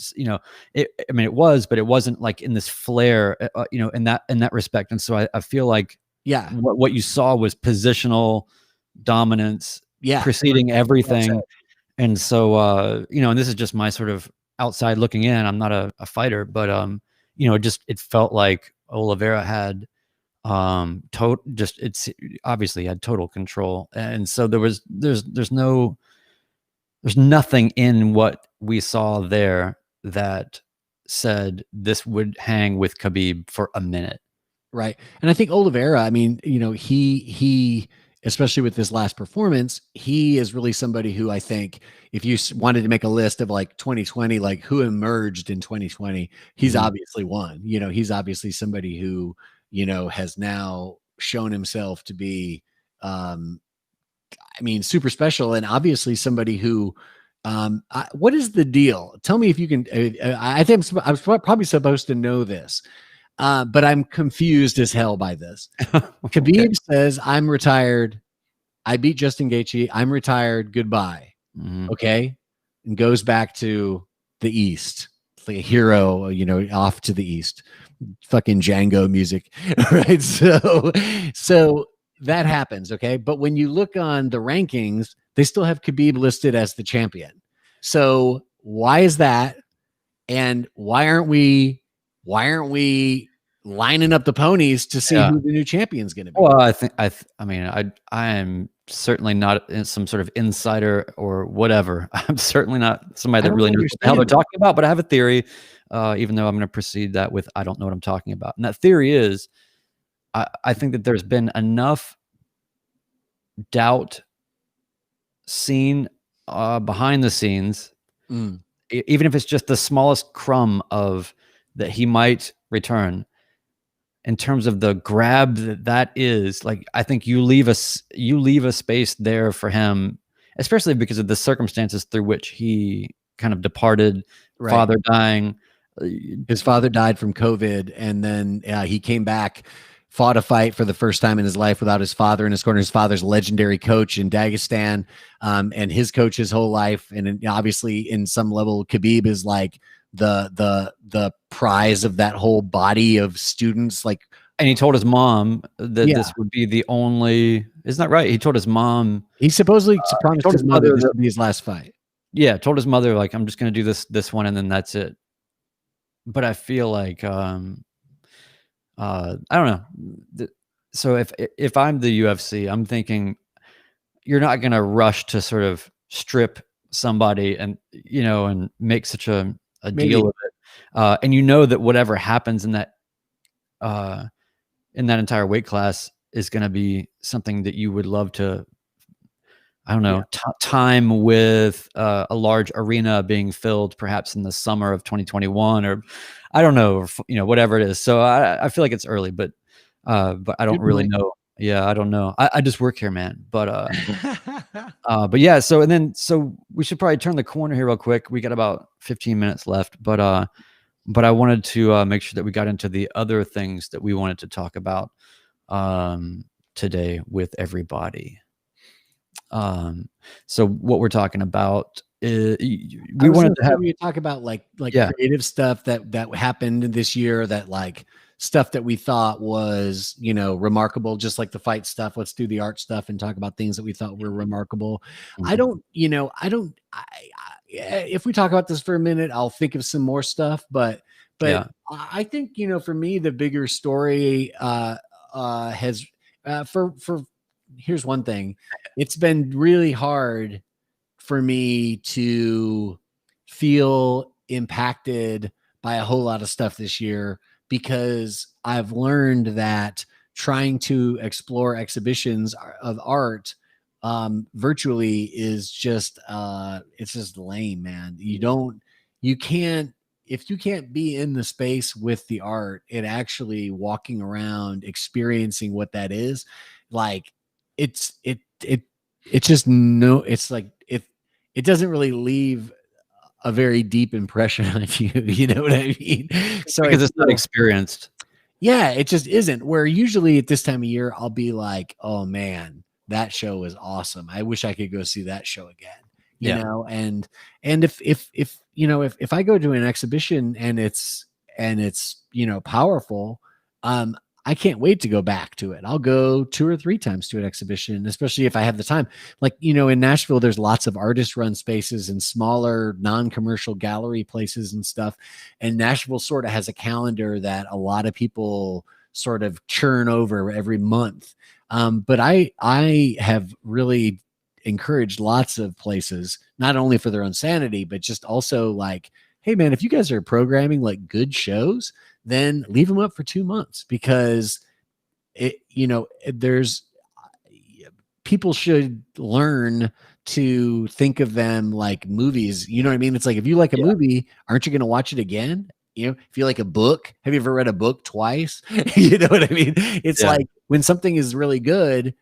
I mean, it was, but it wasn't like in this flair, in that respect. And so I feel like what you saw was positional dominance, preceding everything. And so, and this is just my sort of outside looking in. I'm not a fighter, but it felt like Oliveira had it's obviously had total control. And so there's nothing in what we saw there that said this would hang with Khabib for a minute. Right. And I think Oliveira, I mean, he especially with this last performance, he is really somebody who I think if you wanted to make a list of like 2020, like who emerged in 2020, he's obviously one. He's obviously somebody who, has now shown himself to be, super special, and obviously somebody who, what is the deal? Tell me if you can. I think I was probably supposed to know this. But I'm confused as hell by this. Khabib says, I'm retired. I beat Justin Gaethje. I'm retired. Goodbye. Okay. And goes back to the East. It's like a hero, off to the East. Fucking Django music. Right. So that happens. Okay. But when you look on the rankings, they still have Khabib listed as the champion. So why is that? And why aren't we lining up the ponies to see who the new champion's going to be? Well, I am certainly not some sort of insider or whatever. I'm certainly not somebody I that don't really knows what the hell they're understand that. talking about, but I have a theory, even though I'm going to proceed that with I don't know what I'm talking about. And that theory is I think that there's been enough doubt seen behind the scenes, Mm, even if it's just the smallest crumb of that he might return. In terms of the grab that is, like, I think you leave a space there for him, especially because of the circumstances through which he kind of departed, right. father dying. His father died from COVID, and then he came back, fought a fight for the first time in his life without his father in his corner. His father's legendary coach in Dagestan, and his coach his whole life. And obviously, in some level, Khabib is like the prize of that whole body of students. Like, And he told his mom that yeah, this would be the only, isn't that right? He told his mom, he supposedly he promised told his his mother mother this that, would be his last fight. yeah, told his mother, like, I'm just going to do this one and then that's it. But I feel like, I don't know. So if I'm the UFC, I'm thinking you're not going to rush to sort of strip somebody and and make such a deal Maybe, of it. And you know that whatever happens uh, in that entire weight class is going to be something that you would love to, I don't yeah, know, time with a large arena being filled, perhaps in the summer of 2021, or I don't know, or, whatever it is. So I feel like it's early, but I don't good really point. know. Yeah, I don't know. I just work here, man. But yeah. So we should probably turn the corner here real quick. We got about 15 minutes left, but I wanted to make sure that we got into the other things that we wanted to talk about um, today with everybody. Um, so what we're talking about is I we was wanted gonna to say have, we talk about like yeah, creative stuff that happened this year, that like stuff that we thought was, remarkable, just like the fight stuff. Let's do the art stuff and talk about things that we thought were remarkable. I mhm, don't, I don't if we talk about this for a minute, I'll think of some more stuff, but yeah, I think, for me the bigger story has for here's one thing. It's been really hard for me to feel impacted by a whole lot of stuff this year, because I've learned that trying to explore exhibitions of art virtually is just it's just lame, man. You can't, if you can't be in the space with the art and actually walking around experiencing what that is, like it's just no, it's like it doesn't really leave a very deep impression on you. You know what I mean? So I because it's not feel, experienced. yeah, it just isn't. Where usually at this time of year, I'll be like, oh man, that show was awesome. I wish I could go see that show again. Yeah. And if if I go to an exhibition and it's powerful, um, I can't wait to go back to it. I'll go 2 or 3 times to an exhibition, especially if I have the time. Like, in Nashville, there's lots of artist run spaces and smaller non-commercial gallery places and stuff. And Nashville sort of has a calendar that a lot of people sort of churn over every month. But I have really encouraged lots of places, not only for their own sanity, but just also like, hey man, if you guys are programming like good shows, then leave them up for 2 months, because there's people should learn to think of them like movies. You know what I mean? It's like, if you like a Yeah. movie, aren't you going to watch it again? If you like a book, have you ever read a book twice? You know what I mean? It's Yeah. like when something is really good,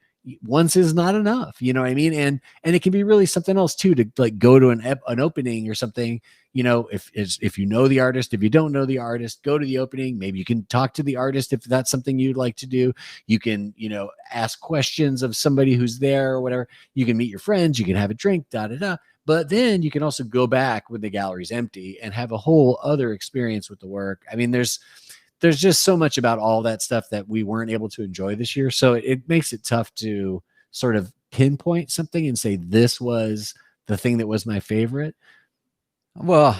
once is not enough. You know what I mean? And it can be really something else too, to like go to an opening or something. If you know the artist, if you don't know the artist, go to the opening. Maybe you can talk to the artist if that's something you'd like to do. You can, ask questions of somebody who's there or whatever. You can meet your friends, you can have a drink, da da da. But then you can also go back when the gallery's empty and have a whole other experience with the work. I mean, there's just so much about all that stuff that we weren't able to enjoy this year. So it makes it tough to sort of pinpoint something and say this was the thing that was my favorite Well,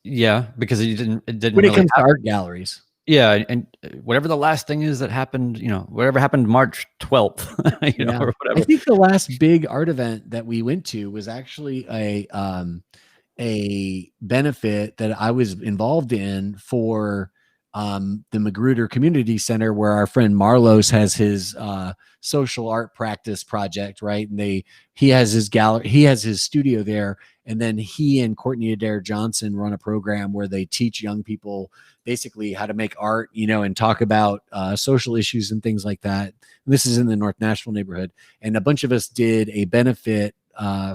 yeah, because it didn't when it really comes to art galleries. Yeah, and whatever the last thing is that happened, whatever happened March 12th, Yeah. or I whatever. think the last big art event that we went to was actually a benefit that I was involved in for the Magruder Community Center, where our friend Marlos has his social art practice project, right? And he has his gallery, he has his studio there, and then he and Courtney Adair Johnson run a program where they teach young people basically how to make art, and talk about social issues and things like that. This is in the North Nashville neighborhood, and a bunch of us did a benefit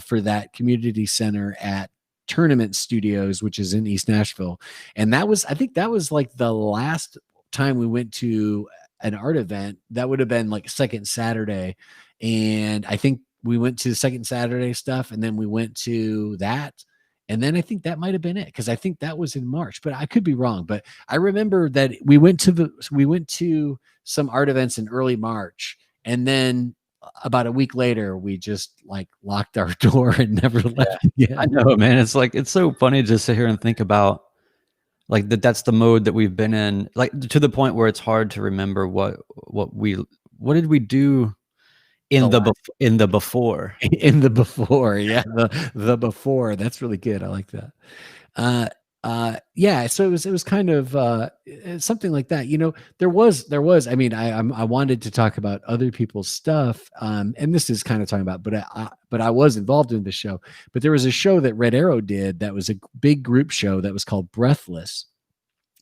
for that community center at Tournament Studios, which is in East Nashville. And I think that was like the last time we went to an art event. That would have been like Second Saturday. And I think we went to the Second Saturday stuff, and then we went to that. And then I think that might have been it, because I think that was in March, but I could be wrong. But I remember that we went to some art events in early March, and then about a week later, we just like locked our door and never left I again. know, man. It's so funny to sit here and think about like that's the mode that we've been in, like to the point where it's hard to remember what did we do The in last, in the before. in the before, yeah, the before. That's really good. I like that. Uh, yeah. So it was kind of something like that. There was. I mean, I wanted to talk about other people's stuff, and this is kind of talking about, but I was involved in the show. But there was a show that Red Arrow did that was a big group show that was called Breathless,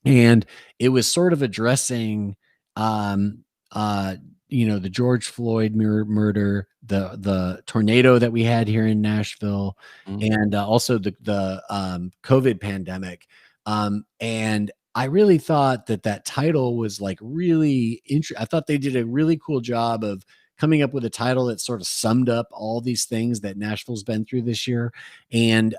and it was sort of addressing um the George Floyd murder, the tornado that we had here in Nashville, Mhm. and also the COVID pandemic. And I really thought that title was like really interesting. I thought they did a really cool job of coming up with a title that sort of summed up all these things that Nashville's been through this year, and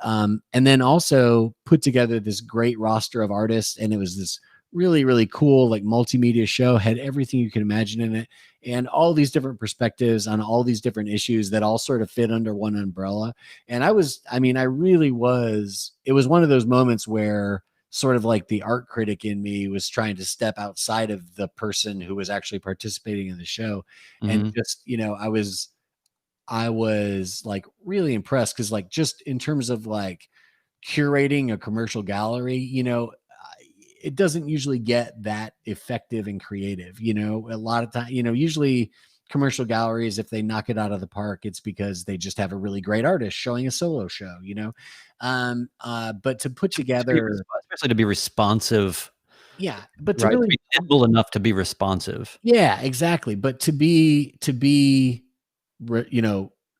then also put together this great roster of artists. And it was this really, really cool like multimedia show, had everything you can imagine in it, and all these different perspectives on all these different issues that all sort of fit under one umbrella. And I really was, it was one of those moments where sort of like the art critic in me was trying to step outside of the person who was actually participating in the show. And Mhm. just, I was like really impressed, because like just in terms of like curating a commercial gallery, it doesn't usually get that effective and creative. A lot of time, usually commercial galleries, if they knock it out of the park, it's because they just have a really great artist showing a solo show, but to put together, Especially to be responsive, yeah, but to right? To really, be nimble enough to be responsive. yeah, exactly. But to be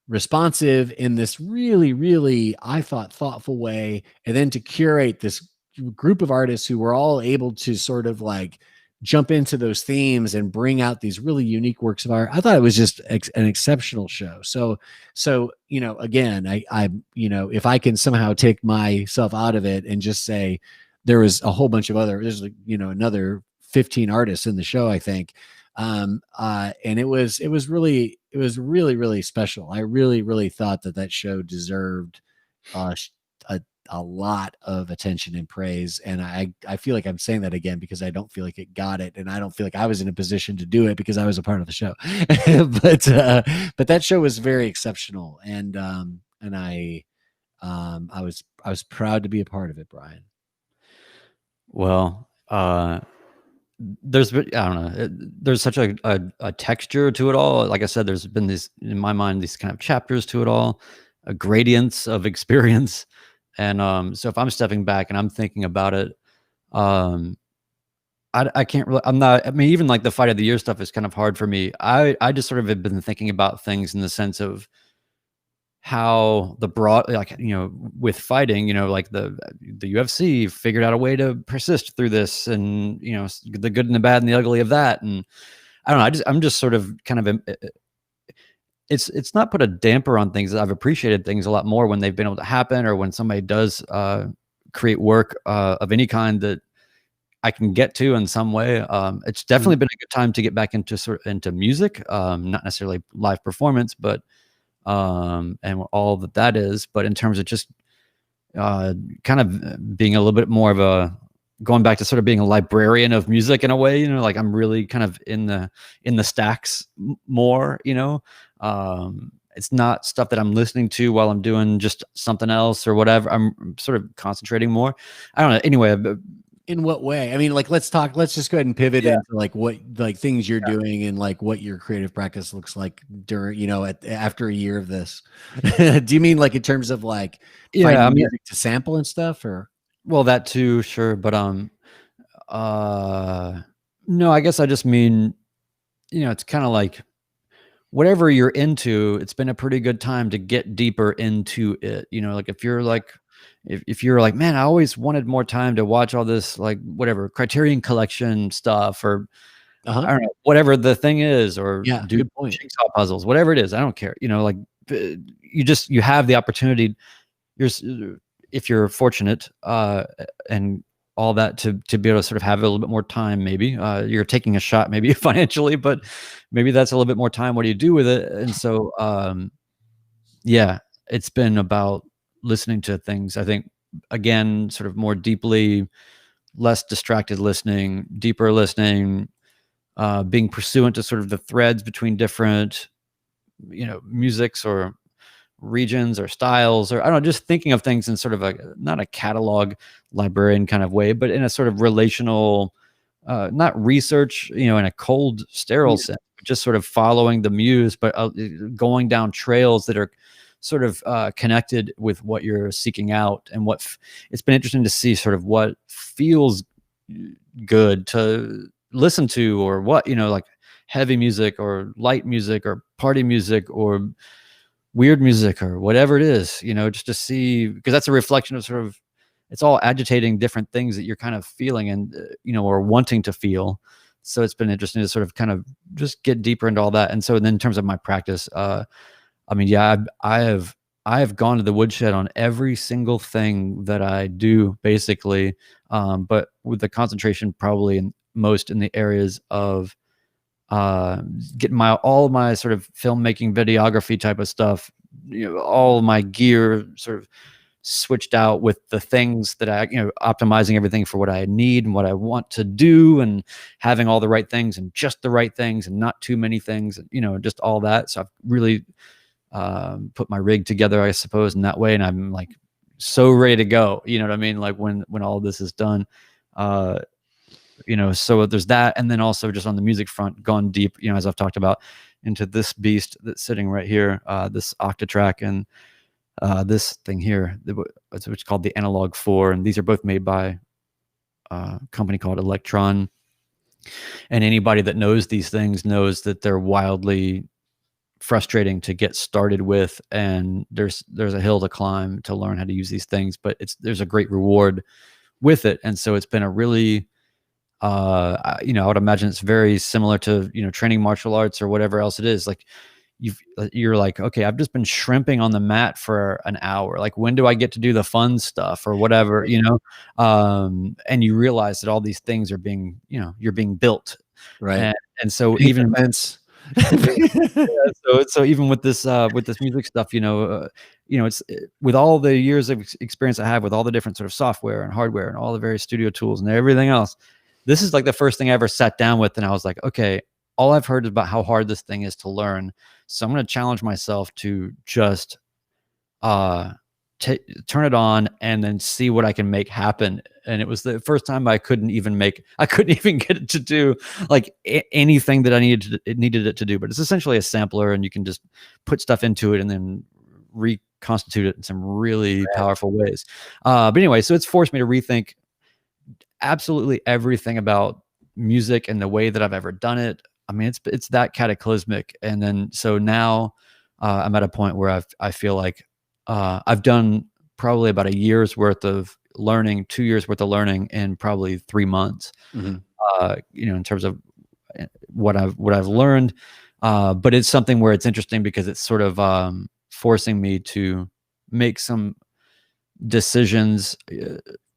responsive in this really, really, I thought, thoughtful way, and then to curate this group of artists who were all able to sort of like jump into those themes and bring out these really unique works of art. I thought it was just an exceptional show. So again, if I can somehow take myself out of it and just say there was a whole bunch of there's like, another 15 artists in the show, I think. And it was really, really special. I really, really thought that show deserved uh, a, a lot of attention and praise. And I feel like I'm saying that again because I don't feel like it got it. And I don't feel like I was in a position to do it because I was a part of the show. But that show was very exceptional. And I was proud to be a part of it, Brian. Well, I don't know. There's such a texture to it all. Like I said, there's been these, in my mind, these kind of chapters to it all, gradients of experience. And so if I'm stepping back and I'm thinking about it, um, I can't really. I'm not. I mean, even like the fight of the year stuff is kind of hard for me. I just sort of have been thinking about things in the sense of how the broad, like, with fighting, like the UFC figured out a way to persist through this, and the good and the bad and the ugly of that. And I don't know, I'm just sort of kind of it's not put a damper on things. I've appreciated things a lot more when they've been able to happen, or when somebody does create work of any kind that I can get to in some way. It's definitely been a good time to get back into music, not necessarily live performance, but and all that is. But in terms of just kind of being a little bit more of going back to sort of being a librarian of music in a way, like I'm really kind of in the stacks more, it's not stuff that I'm listening to while I'm doing just something else or whatever. I'm sort of concentrating more. I don't know. Anyway, In what way? I mean, like, let's just go ahead and pivot yeah, into like what, like, things you're doing and like what your creative practice looks like during, after a year of this. Do you mean like in terms of like yeah. I finding mean, music to sample and stuff, or? well, that too, sure, but no, I guess I just mean, it's kind of like whatever you're into, it's been a pretty good time to get deeper into it. Like if you're like, if you're like, man, I always wanted more time to watch all this, like whatever Criterion Collection stuff, or Uh-huh. I don't know, whatever the thing is, or Yeah, do good point. jigsaw puzzles, whatever it is. I don't care. Like you have the opportunity. You're if you're fortunate, and all that to be able to sort of have a little bit more time. Maybe you're taking a shot, maybe financially, but maybe that's a little bit more time. What do you do with it? And so, yeah, it's been about listening to things. I think again, sort of more deeply, less distracted listening, deeper listening, being pursuant to sort of the threads between different, musics or regions or styles, or I don't know, just thinking of things in sort of a not a catalog librarian kind of way, but in a sort of relational, not research, in a cold, sterile Yeah. sense, but just sort of following the muse, but going down trails that are sort of connected with what you're seeking out, and it's been interesting to see sort of what feels good to listen to, or what, like heavy music or light music or party music or weird music or whatever it is, just to see, because that's a reflection of sort of, it's all agitating different things that you're kind of feeling and, or wanting to feel. So it's been interesting to sort of kind of just get deeper into all that. And so then in terms of my practice, I mean, yeah, I have gone to the woodshed on every single thing that I do basically. But with the concentration probably most in the areas of getting all of my sort of filmmaking videography type of stuff, all my gear sort of switched out with the things that I, optimizing everything for what I need and what I want to do, and having all the right things and just the right things and not too many things, and, just all that. So I've really put my rig together, I suppose, in that way. And I'm like so ready to go, you know what I mean? Like when all of this is done, so there's that. And then also just on the music front, gone deep, as I've talked about, into this beast that's sitting right here, this Octatrack, and this thing here, which is called the Analog 4. And these are both made by a company called Electron. And anybody that knows these things knows that they're wildly frustrating to get started with, and there's a hill to climb to learn how to use these things, but there's a great reward with it. And so it's been a really, I would imagine it's very similar to, training martial arts or whatever else it is. Like you're like, okay, I've just been shrimping on the mat for an hour. Like, when do I get to do the fun stuff or whatever, and you realize that all these things are being, you're being built. Right. And so Big even events. so even with this music stuff, it's with all the years of experience I have with all the different sort of software and hardware and all the various studio tools and everything else, this is like the first thing I ever sat down with, and I was like, okay, all I've heard is about how hard this thing is to learn, so I'm going to challenge myself to just turn it on and then see what I can make happen. And it was the first time I couldn't even get it to do like anything that I needed it to do. But it's essentially a sampler, and you can just put stuff into it and then reconstitute it in some really powerful ways. But anyway, so it's forced me to rethink absolutely everything about music and the way that I've ever done it. I mean, it's that cataclysmic. And then so now I'm at a point where I feel like I've done probably about a year's worth of learning, 2 years worth of learning in probably 3 months. Mm-hmm. In terms of what I've learned, but it's something where it's interesting because it's sort of forcing me to make some decisions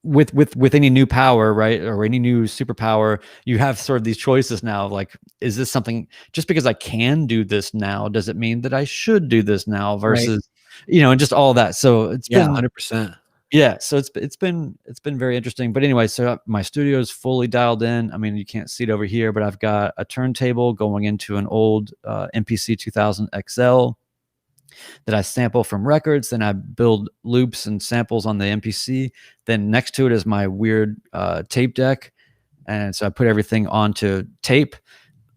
with any new power, right, or any new superpower. You have sort of these choices now, like, is this something, just because I can do this now, does it mean that I should do this now, Right. versus, and just all that. So it's Yeah, been 100%. Yeah, so it's been very interesting. But anyway, so my studio is fully dialed in. I mean, you can't see it over here, but I've got a turntable going into an old MPC 2000 XL that I sample from records. Then I build loops and samples on the MPC. Then next to it is my weird tape deck, and so I put everything onto tape,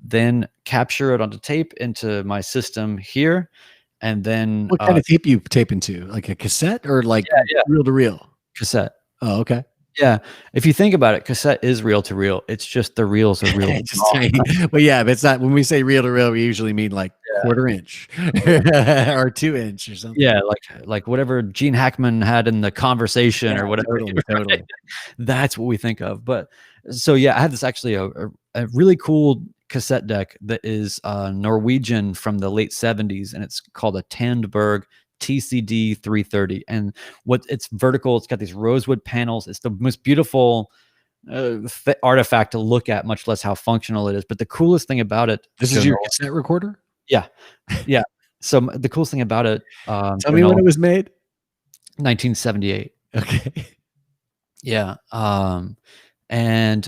then capture it onto tape into my system here, and then What kind of tape you tape into? Like a cassette or like yeah, yeah, reel to reel? cassette. Oh, okay. Yeah, if you think about it, cassette is reel to reel. It's just the reels are real. Just tiny. Well, yeah, but it's not when we say reel to reel, we usually mean like quarter inch or 2 inch or something. Yeah, like whatever Gene Hackman had in the conversation Yeah, or whatever. totally, totally. That's what we think of. But so yeah, I had this actually a really cool cassette deck that is Norwegian from the late 70s, and it's called a Tandberg TCD 330. And what it's vertical, it's got these rosewood panels. It's the most beautiful artifact to look at, much less how functional it is. But the coolest thing about it, This is Joe your Nolan, cassette recorder? yeah, yeah. So the coolest thing about it, Tell Joe me when Nolan, it was made. 1978. Okay. Yeah. And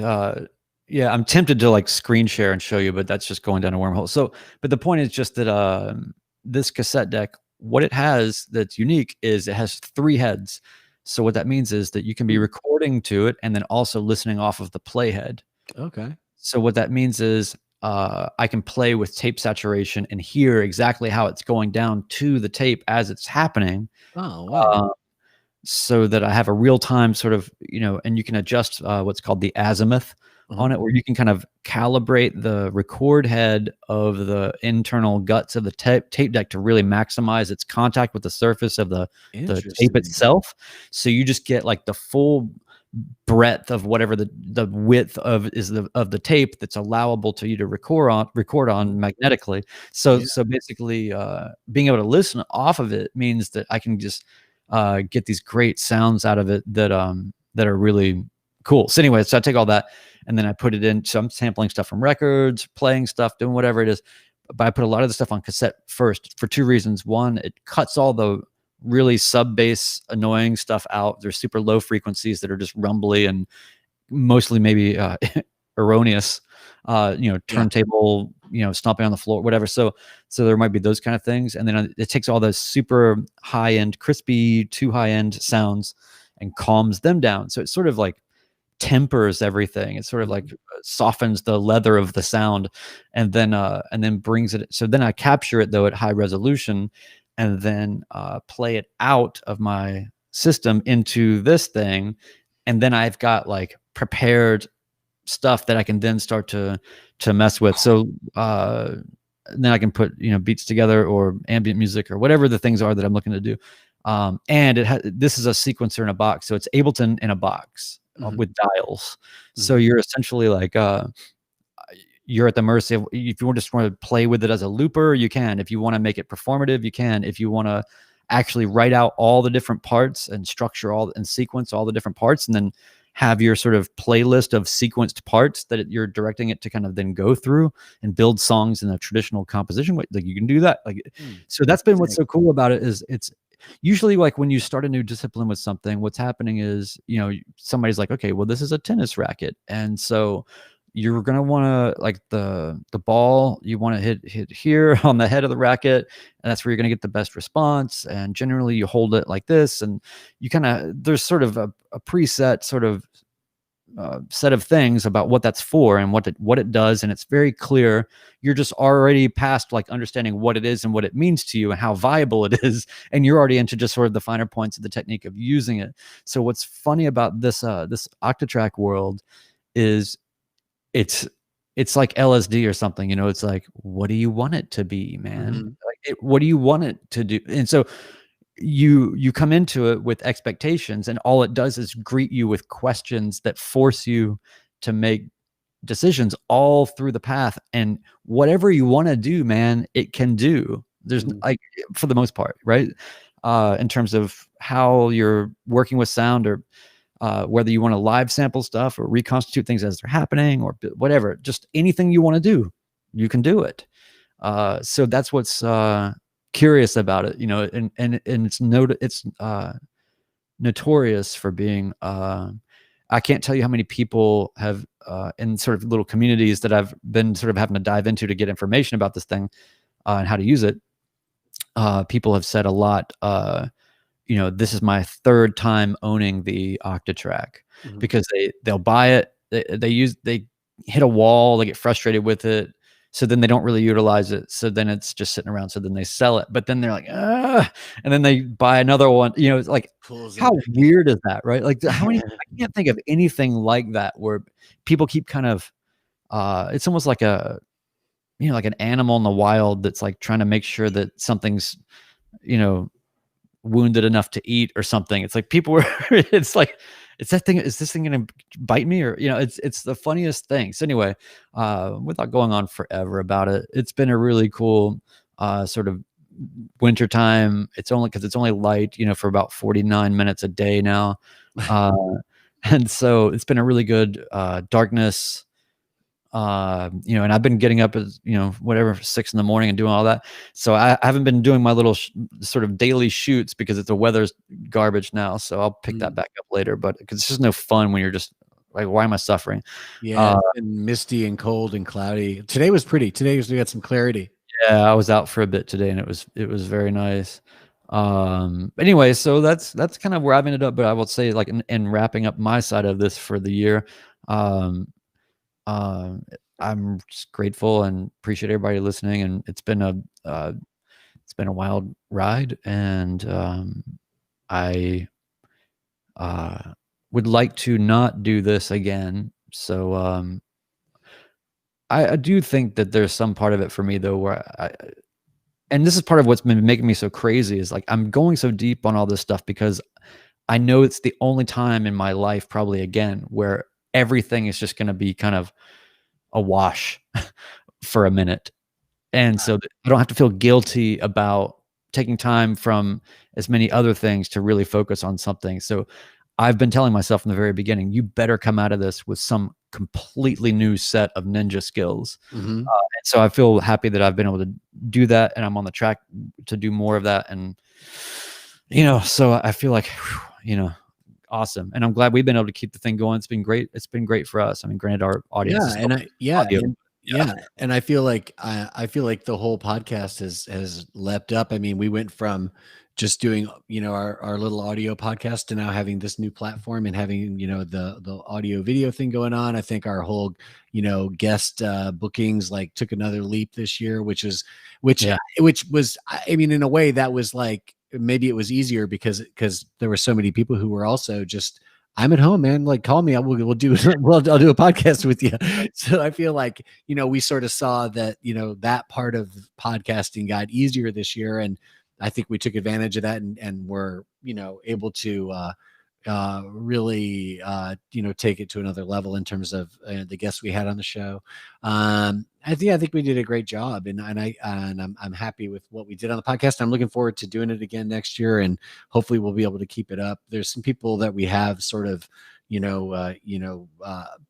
yeah, I'm tempted to like screen share and show you, but that's just going down a wormhole. So, but the point is just that this cassette deck, what it has that's unique is it has 3 heads. So what that means is that you can be recording to it and then also listening off of the playhead. Okay. So what that means is I can play with tape saturation and hear exactly how it's going down to the tape as it's happening. Oh, wow. So that I have a real time sort of, and you can adjust what's called the azimuth Uh-huh. on it, where you can kind of calibrate the record head of the internal guts of the tape deck to really maximize its contact with the surface of the tape Interesting. itself. So you just get like the full breadth of whatever the width of the tape that's allowable to you to record on magnetically. So Yeah. so basically being able to listen off of it means that I can just get these great sounds out of it that are really cool. So anyway, so I take all that and then I put it in. So I'm sampling stuff from records, playing stuff, doing whatever it is. But I put a lot of the stuff on cassette first for 2 reasons. One, it cuts all the really sub bass annoying stuff out. There's super low frequencies that are just rumbly and mostly maybe erroneous, turntable, stomping on the floor, whatever. So there might be those kind of things. And then it takes all those super high end, crispy, too high end sounds and calms them down. So it sort of like tempers everything. It sort of like softens the leather of the sound and then brings it. So then I capture it though at high resolution and then play it out of my system into this thing. And then I've got like prepared stuff that I can then start to mess with. So then I can put beats together or ambient music or whatever the things are that I'm looking to do. And this is a sequencer in a box, so it's Ableton in a box with dials. So you're essentially like you're at the mercy of, if you just want to play with it as a looper, you can. If you want to make it performative, you can. If you want to actually write out all the different parts and structure all and sequence all the different parts and then have your sort of playlist of sequenced parts that you're directing it to kind of then go through and build songs in a traditional composition way, like you can do that. Like, so that's been what's so cool about it is it's usually like when you start a new discipline with something, what's happening is, somebody's like, okay, well, this is a tennis racket. And so you're going to want to like the ball, you want to hit here on the head of the racket. And that's where you're going to get the best response. And generally you hold it like this. And you kind of, there's sort of a preset sort of set of things about what that's for and what it does. And it's very clear. You're just already past like understanding what it is and what it means to you and how viable it is. And you're already into just sort of the finer points of the technique of using it. So what's funny about this Octatrack world is it's like LSD or something, it's like, what do you want it to be, man? Like what do you want it to do? And so you come into it with expectations and all it does is greet you with questions that force you to make decisions all through the path. And whatever you want to do, man, it can do. There's like, for the most part, right? In terms of how you're working with sound or whether you want to live sample stuff or reconstitute things as they're happening or whatever, just anything you want to do, you can do it. So that's what's curious about it, and it's notorious for being, I can't tell you how many people have, in sort of little communities that I've been sort of having to dive into to get information about this thing, and how to use it. People have said a lot, this is my third time owning the Octatrack, Mhm. because they'll buy it, they hit a wall, they get frustrated with it, so then they don't really utilize it, so then it's just sitting around, so then they sell it, but then they're like, "Ugh," and then they buy another one, it's like, Pulls them how back weird is that, right? Like, how many, in. I can't think of anything like that where people keep kind of, it's almost like a, like an animal in the wild that's, like, trying to make sure that something's, you know, wounded enough to eat or something. It's like people were it's like, is this thing gonna bite me? Or, it's the funniest thing. So anyway, without going on forever about it, it's been a really cool, sort of wintertime. It's only light, for about 49 minutes a day now. Uh, and so it's been a really good, darkness, and I've been getting up as, whatever, 6 in the morning and doing all that. So I haven't been doing my little sort of daily shoots because the weather's garbage now. So I'll pick that Mm. back up later, but because it's just no fun when you're just like, why am I suffering? Yeah, Uh, it's been misty and cold and cloudy. Today was pretty. We got some clarity. yeah, I was out for a bit today and it was very nice. Anyway, so that's kind of where I've ended up, but I will say, like, in wrapping up my side of this for the year, um, um, I'm just grateful and appreciate everybody listening. And uh, it's been a wild ride, and I would like to not do this again. So I do think that there's some part of it for me though, where and this is part of what's been making me so crazy, is like I'm going so deep on all this stuff because I know it's the only time in my life, probably again, where everything is just going to be kind of a wash for a minute. And so I don't have to feel guilty about taking time from as many other things to really focus on something. So I've been telling myself from the very beginning, you better come out of this with some completely new set of ninja skills. Mhm. And so I feel happy that I've been able to do that, and I'm on the track to do more of that. And, so I feel like, awesome. And I'm glad we've been able to keep the thing going. It's been great. It's been great for us. I mean, granted, our audience Yeah, is still and audio. Yeah. I feel like I feel like the whole podcast has leapt up. I mean, we went from just doing, our little audio podcast to now having this new platform and having, the audio video thing going on. I think our whole, guest bookings like took another leap this year, which Yeah. which was, I mean, in a way that was like maybe it was easier because there were so many people who were also just, I'm at home, man. Like, call me. We'll do I'll do a podcast with you. So I feel like, we sort of saw that, that part of podcasting got easier this year. And I think we took advantage of that and were, able to really take it to another level in terms of the guests we had on the show. I think we did a great job, and I'm happy with what we did on the podcast. I'm looking forward to doing it again next year, and hopefully we'll be able to keep it up. There's some people that we have sort of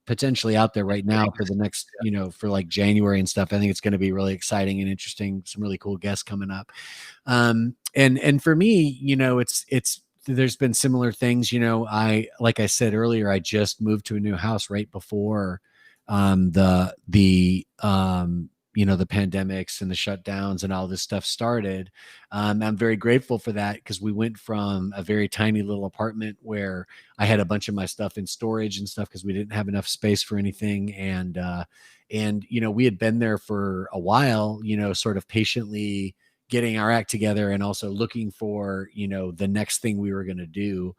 potentially out there right now for the next, for like January and stuff. I think it's going to be really exciting and interesting. Some really cool guests coming up. And for me, it's there's been similar things. Like I said earlier, I just moved to a new house right before the pandemics and the shutdowns and all this stuff started. I'm very grateful for that because we went from a very tiny little apartment where I had a bunch of my stuff in storage and stuff because we didn't have enough space for anything. And we had been there for a while, sort of patiently getting our act together and also looking for, the next thing we were going to do.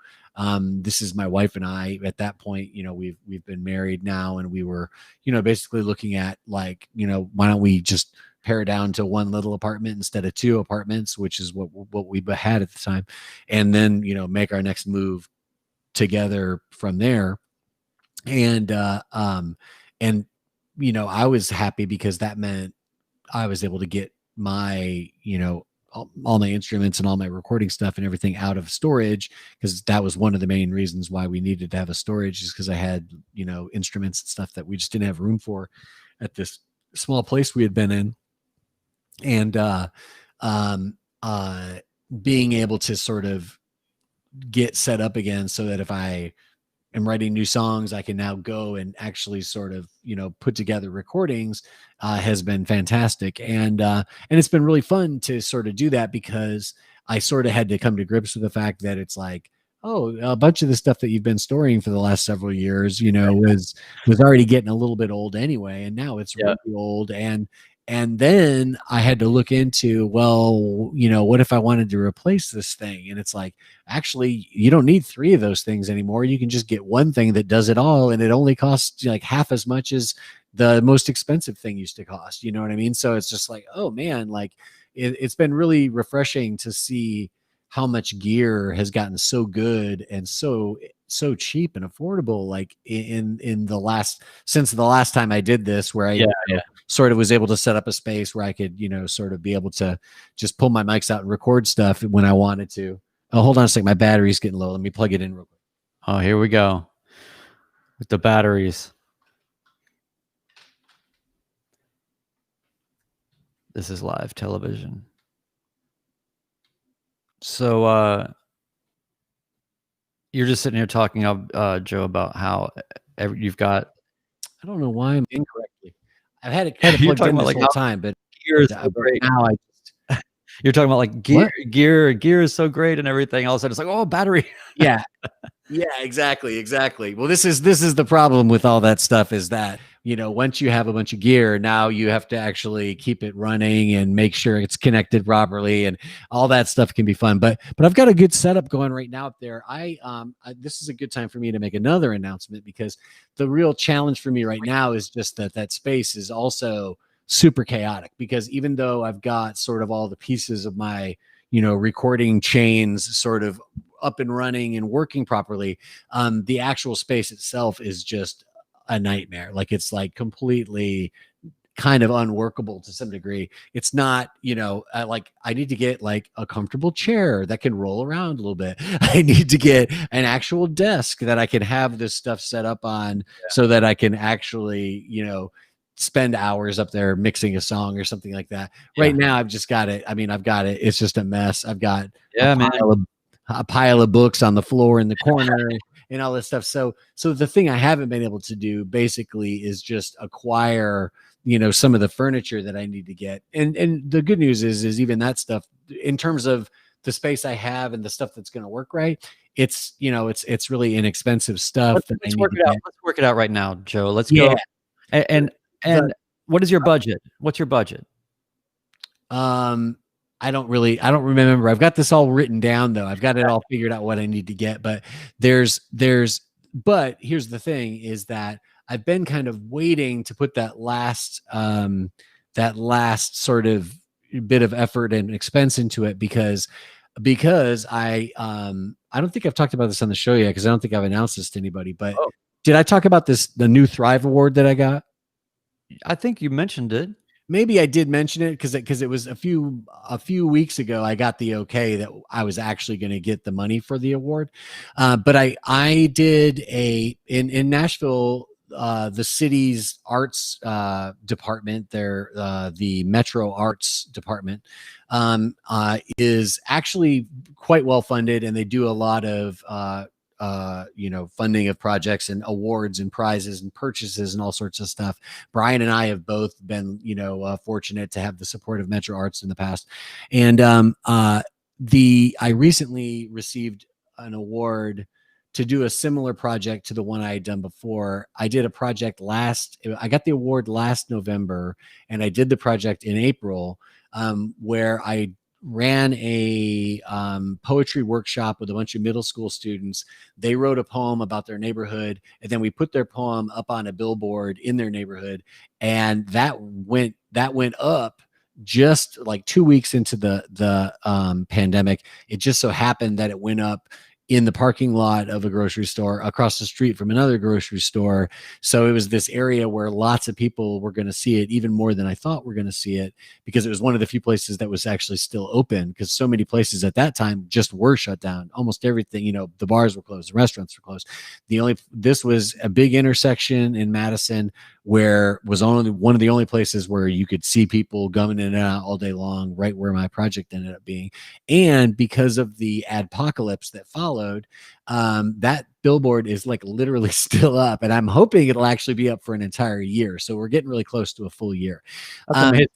This is my wife and I at that point, we've been married now, and we were, basically looking at like, why don't we just pare down to one little apartment instead of two apartments, which is what we had at the time. And then, make our next move together from there. And, and, I was happy because that meant I was able to get my, all my instruments and all my recording stuff and everything out of storage, because that was one of the main reasons why we needed to have a storage, is because I had, instruments and stuff that we just didn't have room for at this small place we had been in. And um, uh, being able to sort of get set up again so that if I am writing new songs, I can now go and actually sort of, put together recordings, has been fantastic. And it's been really fun to sort of do that, because I sort of had to come to grips with the fact that it's like, oh, a bunch of the stuff that you've been storing for the last several years, was already getting a little bit old anyway. And now it's Yeah. really old. And then I had to look into, well, what if I wanted to replace this thing? And it's like, actually, you don't need three of those things anymore. You can just get one thing that does it all, and it only costs like half as much as the most expensive thing used to cost. You know what I mean? So it's just like, oh man, like it's been really refreshing to see how much gear has gotten so good and so cheap and affordable, like in the last, since the last time I did this, where I Yeah. sort of was able to set up a space where I could, sort of be able to just pull my mics out and record stuff when I wanted to. Oh, hold on a second. My battery's getting low. Let me plug it in real quick. Oh, here we go with the batteries. This is live television. So you're just sitting here talking, Joe, about how you've got. I don't know why I'm incorrectly. I've had it You're plugged talking in about this like whole time, but gear is so great. now I just, You're talking about like What? gear is so great and everything. All of a sudden, it's like, oh, battery. yeah. Yeah, exactly. Well, this is the problem with all that stuff, is that, once you have a bunch of gear, now you have to actually keep it running and make sure it's connected properly, and all that stuff can be fun. But I've got a good setup going right now up there. This is a good time for me to make another announcement, because the real challenge for me right now is just that space is also super chaotic, because even though I've got sort of all the pieces of my, recording chains sort of up and running and working properly, the actual space itself is just a nightmare. Like, it's like completely kind of unworkable to some degree. It's not, like, I need to get like a comfortable chair that can roll around a little bit. I need to get an actual desk that I can have this stuff set up on, so that I can actually, spend hours up there mixing a song or something like that. Right now, I've just got it. I mean, I've got it. It's just a mess. I've got a pile of books on the floor in the corner and all this stuff. So the thing I haven't been able to do basically is just acquire, some of the furniture that I need to get. And the good news is even that stuff, in terms of the space I have and the stuff that's going to work right, it's, it's really inexpensive stuff. Let's work it out. Let's work it out right now, Joe. Let's go. And what is your budget? What's your budget? I don't remember. I've got this all written down though. I've got it all figured out what I need to get, but but here's the thing, is that I've been kind of waiting to put that last sort of bit of effort and expense into it, because I don't think I've talked about this on the show yet, because I don't think I've announced this to anybody, but did I talk about the new Thrive Award that I got? I think you mentioned it. Maybe I did mention it, because it was a few weeks ago I got the okay that I was actually going to get the money for the award. But I did in Nashville, the city's arts department, the Metro Arts Department, is actually quite well funded, and they do a lot of funding of projects and awards and prizes and purchases and all sorts of stuff. Brian and I have both been, fortunate to have the support of Metro Arts in the past. And I recently received an award to do a similar project to the one I had done before. I did a project I got the award last November, and I did the project in April, where I ran a poetry workshop with a bunch of middle school students. They wrote a poem about their neighborhood, and then we put their poem up on a billboard in their neighborhood, and that went up just like 2 weeks into the pandemic. It just so happened that it went up in the parking lot of a grocery store across the street from another grocery store. So it was this area where lots of people were going to see it, even more than I thought were going to see it, because it was one of the few places that was actually still open, because so many places at that time just were shut down. Almost everything, the bars were closed, the restaurants were closed. This was a big intersection in Madison, where was only one of the only places where you could see people coming in and out all day long, right where my project ended up being. And because of the adpocalypse that followed, followed, that billboard is like literally still up, and I'm hoping it'll actually be up for an entire year. So we're getting really close to a full year. That's Um, amazing.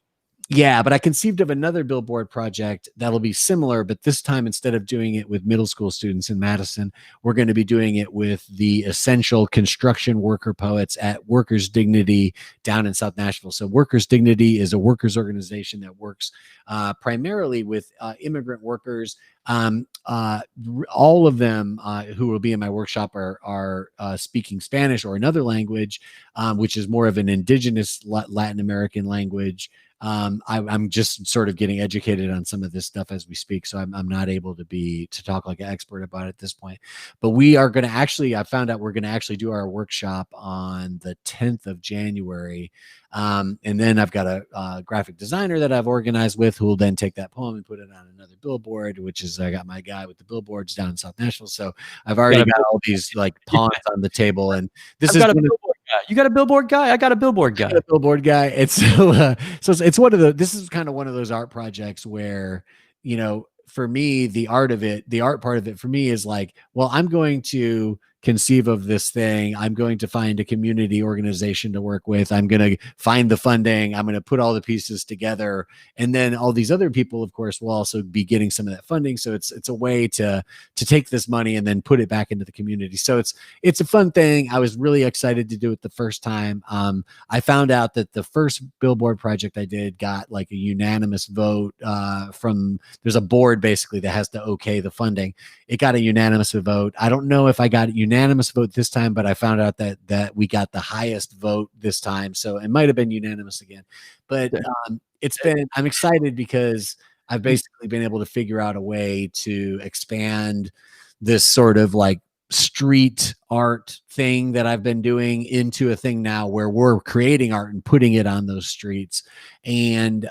yeah, but I conceived of another billboard project that'll be similar, but this time instead of doing it with middle school students in Madison, we're going to be doing it with the essential construction worker poets at Workers Dignity down in South Nashville. So Workers Dignity is a workers organization that works primarily with immigrant workers. All of them who will be in my workshop are speaking Spanish or another language, which is more of an indigenous Latin American language. I'm just sort of getting educated on some of this stuff as we speak, so I'm not able to talk like an expert about it at this point. But we are going to actually, I found out we're going to actually do our workshop on the 10th of January. And then I've got a graphic designer that I've organized with who will then take that poem and put it on another billboard, which is, I got my guy with the billboards down in South Nashville. So I've already got all these like pawns on the table, and this I've is got a billboard guy. You got a billboard guy? I got a billboard guy. a billboard guy. And so it's one of this is kind of one of those art projects where, for me, the art part of it for me is like, well, I'm going to conceive of this thing. I'm going to find a community organization to work with. I'm going to find the funding. I'm going to put all the pieces together. And then all these other people, of course, will also be getting some of that funding. So it's a way to take this money and then put it back into the community. So it's a fun thing. I was really excited to do it the first time. I found out that the first billboard project I did got like a unanimous vote there's a board basically that has to okay the funding. It got a unanimous vote. I don't know if I got a unanimous vote this time, but I found out that we got the highest vote this time. So it might have been unanimous again. But I'm excited because I've basically been able to figure out a way to expand this sort of like street art thing that I've been doing into a thing now where we're creating art and putting it on those streets and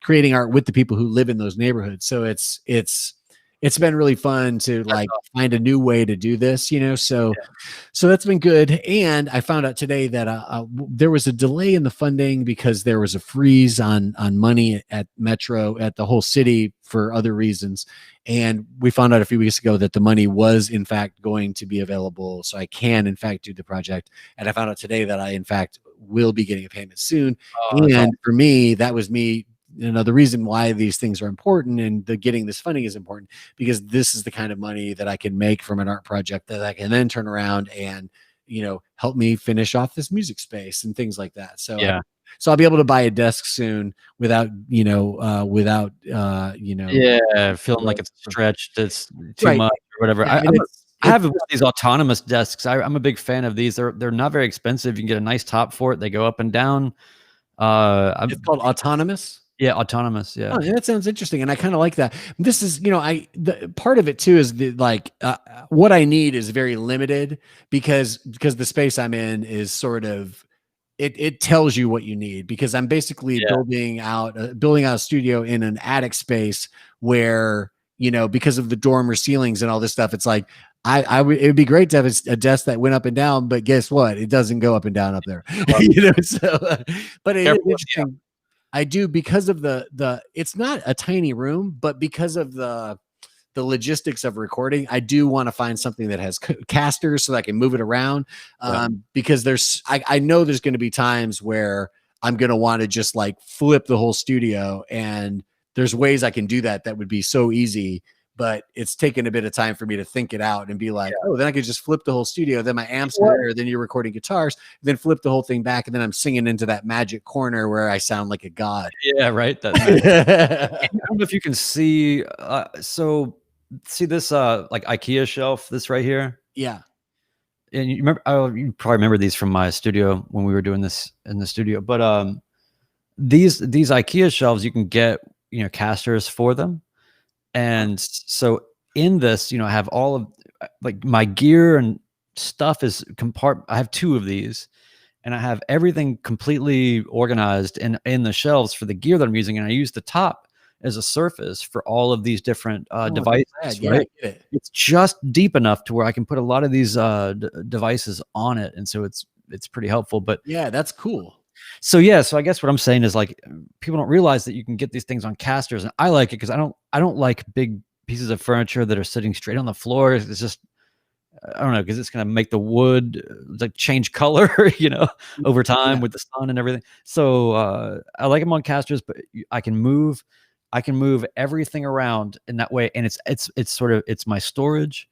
creating art with the people who live in those neighborhoods. So it's been really fun to like find a new way to do this, so that's been good. And I found out today that there was a delay in the funding because there was a freeze on money at Metro, at the whole city, for other reasons. And we found out a few weeks ago that the money was in fact going to be available. So I can in fact do the project. And I found out today that I in fact will be getting a payment soon. And for me, that was me. The reason why these things are important and getting this funding is important because this is the kind of money that I can make from an art project that I can then turn around and, help me finish off this music space and things like that. So, so I'll be able to buy a desk soon without feeling like it's stretched. It's too right. much or whatever. Yeah, I have these autonomous desks. I'm a big fan of these. They're not very expensive. You can get a nice top for it. They go up and down. It's called autonomous. Yeah, autonomous. Yeah. Oh, that sounds interesting, and I kind of like that. This is, the part of it too is what I need is very limited because the space I'm in is sort of it tells you what you need because I'm basically building out a studio in an attic space where because of the dormer ceilings and all this stuff, it's like it would be great to have a desk that went up and down, but guess what? It doesn't go up and down up there, So, but it's interesting. I do because of the it's not a tiny room, but because of the logistics of recording, I do want to find something that has casters so that I can move it around. Because I know there's going to be times where I'm going to want to just like flip the whole studio, and there's ways I can do that would be so easy. But it's taken a bit of time for me to think it out and be like, oh, then I could just flip the whole studio. Then my amps are there. Then you're recording guitars. Then flip the whole thing back. And then I'm singing into that magic corner where I sound like a god. Yeah, right. I don't know if you can see. So see this like IKEA shelf, this right here? Yeah. And you probably remember these from my studio when we were doing this in the studio. But these IKEA shelves, you can get, casters for them. And so in this, I have all of like my gear and stuff is I have 2 of these, and I have everything completely organized in the shelves for the gear that I'm using. And I use the top as a surface for all of these different devices. Yeah, right? It's just deep enough to where I can put a lot of these devices on it. And so it's pretty helpful. But yeah, that's cool. So I guess what I'm saying is like people don't realize that you can get these things on casters, and I like it because I don't like big pieces of furniture that are sitting straight on the floor. It's just, I don't know, because it's going to make the wood like change color, over Yeah. time with the sun and everything. So I like them on casters, but I can move everything around in that way, and it's sort of it's my storage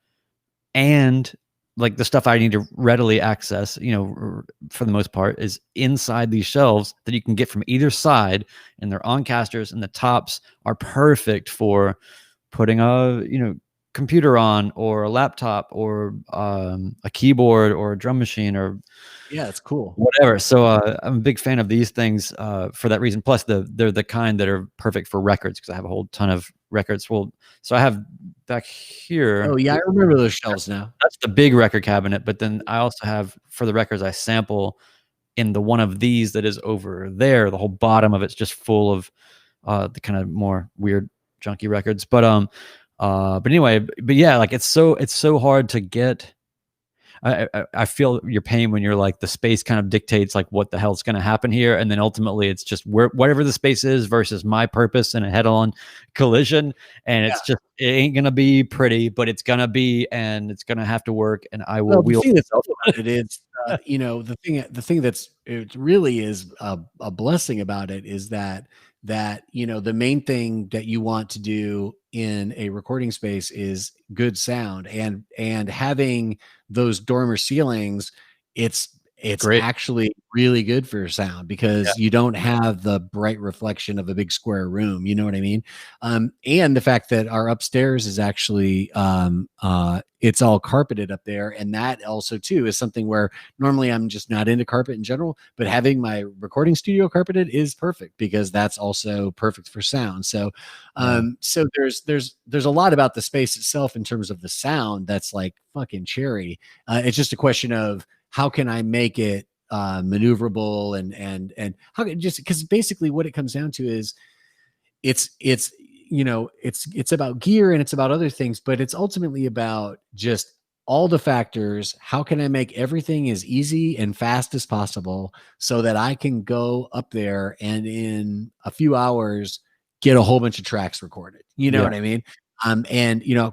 and like the stuff I need to readily access, for the most part, is inside these shelves that you can get from either side, and they're on casters, and the tops are perfect for putting a computer on, or a laptop, or a keyboard, or a drum machine, or Yeah, it's cool. whatever. So I'm a big fan of these things for that reason. Plus, they're the kind that are perfect for records, because I have a whole ton of records. Well, so I have back Oh here. yeah, I remember those shelves now. That's the big record cabinet. But then I also have, for the records I sample, in the one of these that is over there, the whole bottom of it's just full of the kind of more weird, junky records. But anyway, but yeah, like it's so hard to get. I feel your pain when you're like, the space kind of dictates like what the hell's going to happen here, and then ultimately it's just whatever the space is versus my purpose in a head-on collision, and Yeah. it's just, it ain't gonna be pretty, but it's gonna be, and it's gonna have to work, and I will Well, the wheel thing that's myself. cool about it is, the thing that's it really is a blessing about it is that the main thing that you want to do in a recording space is good sound, and having those dormer ceilings, it's Great. actually really good for your sound Yeah. because you don't have the bright reflection of a big square room. You know what I mean? And the fact that our upstairs is actually it's all carpeted up there, and that also too is something where normally I'm just not into carpet in general, but having my recording studio carpeted is perfect because that's also perfect for sound. So Yeah. so there's a lot about the space itself in terms of the sound that's like fucking cherry. It's just a question of how can I make it maneuverable, and how can, just because basically what it comes down to is it's it's about gear and it's about other things, but it's ultimately about just all the factors. How can I make everything as easy and fast as possible so that I can go up there and in a few hours get a whole bunch of tracks recorded? You know Yeah. what I mean? And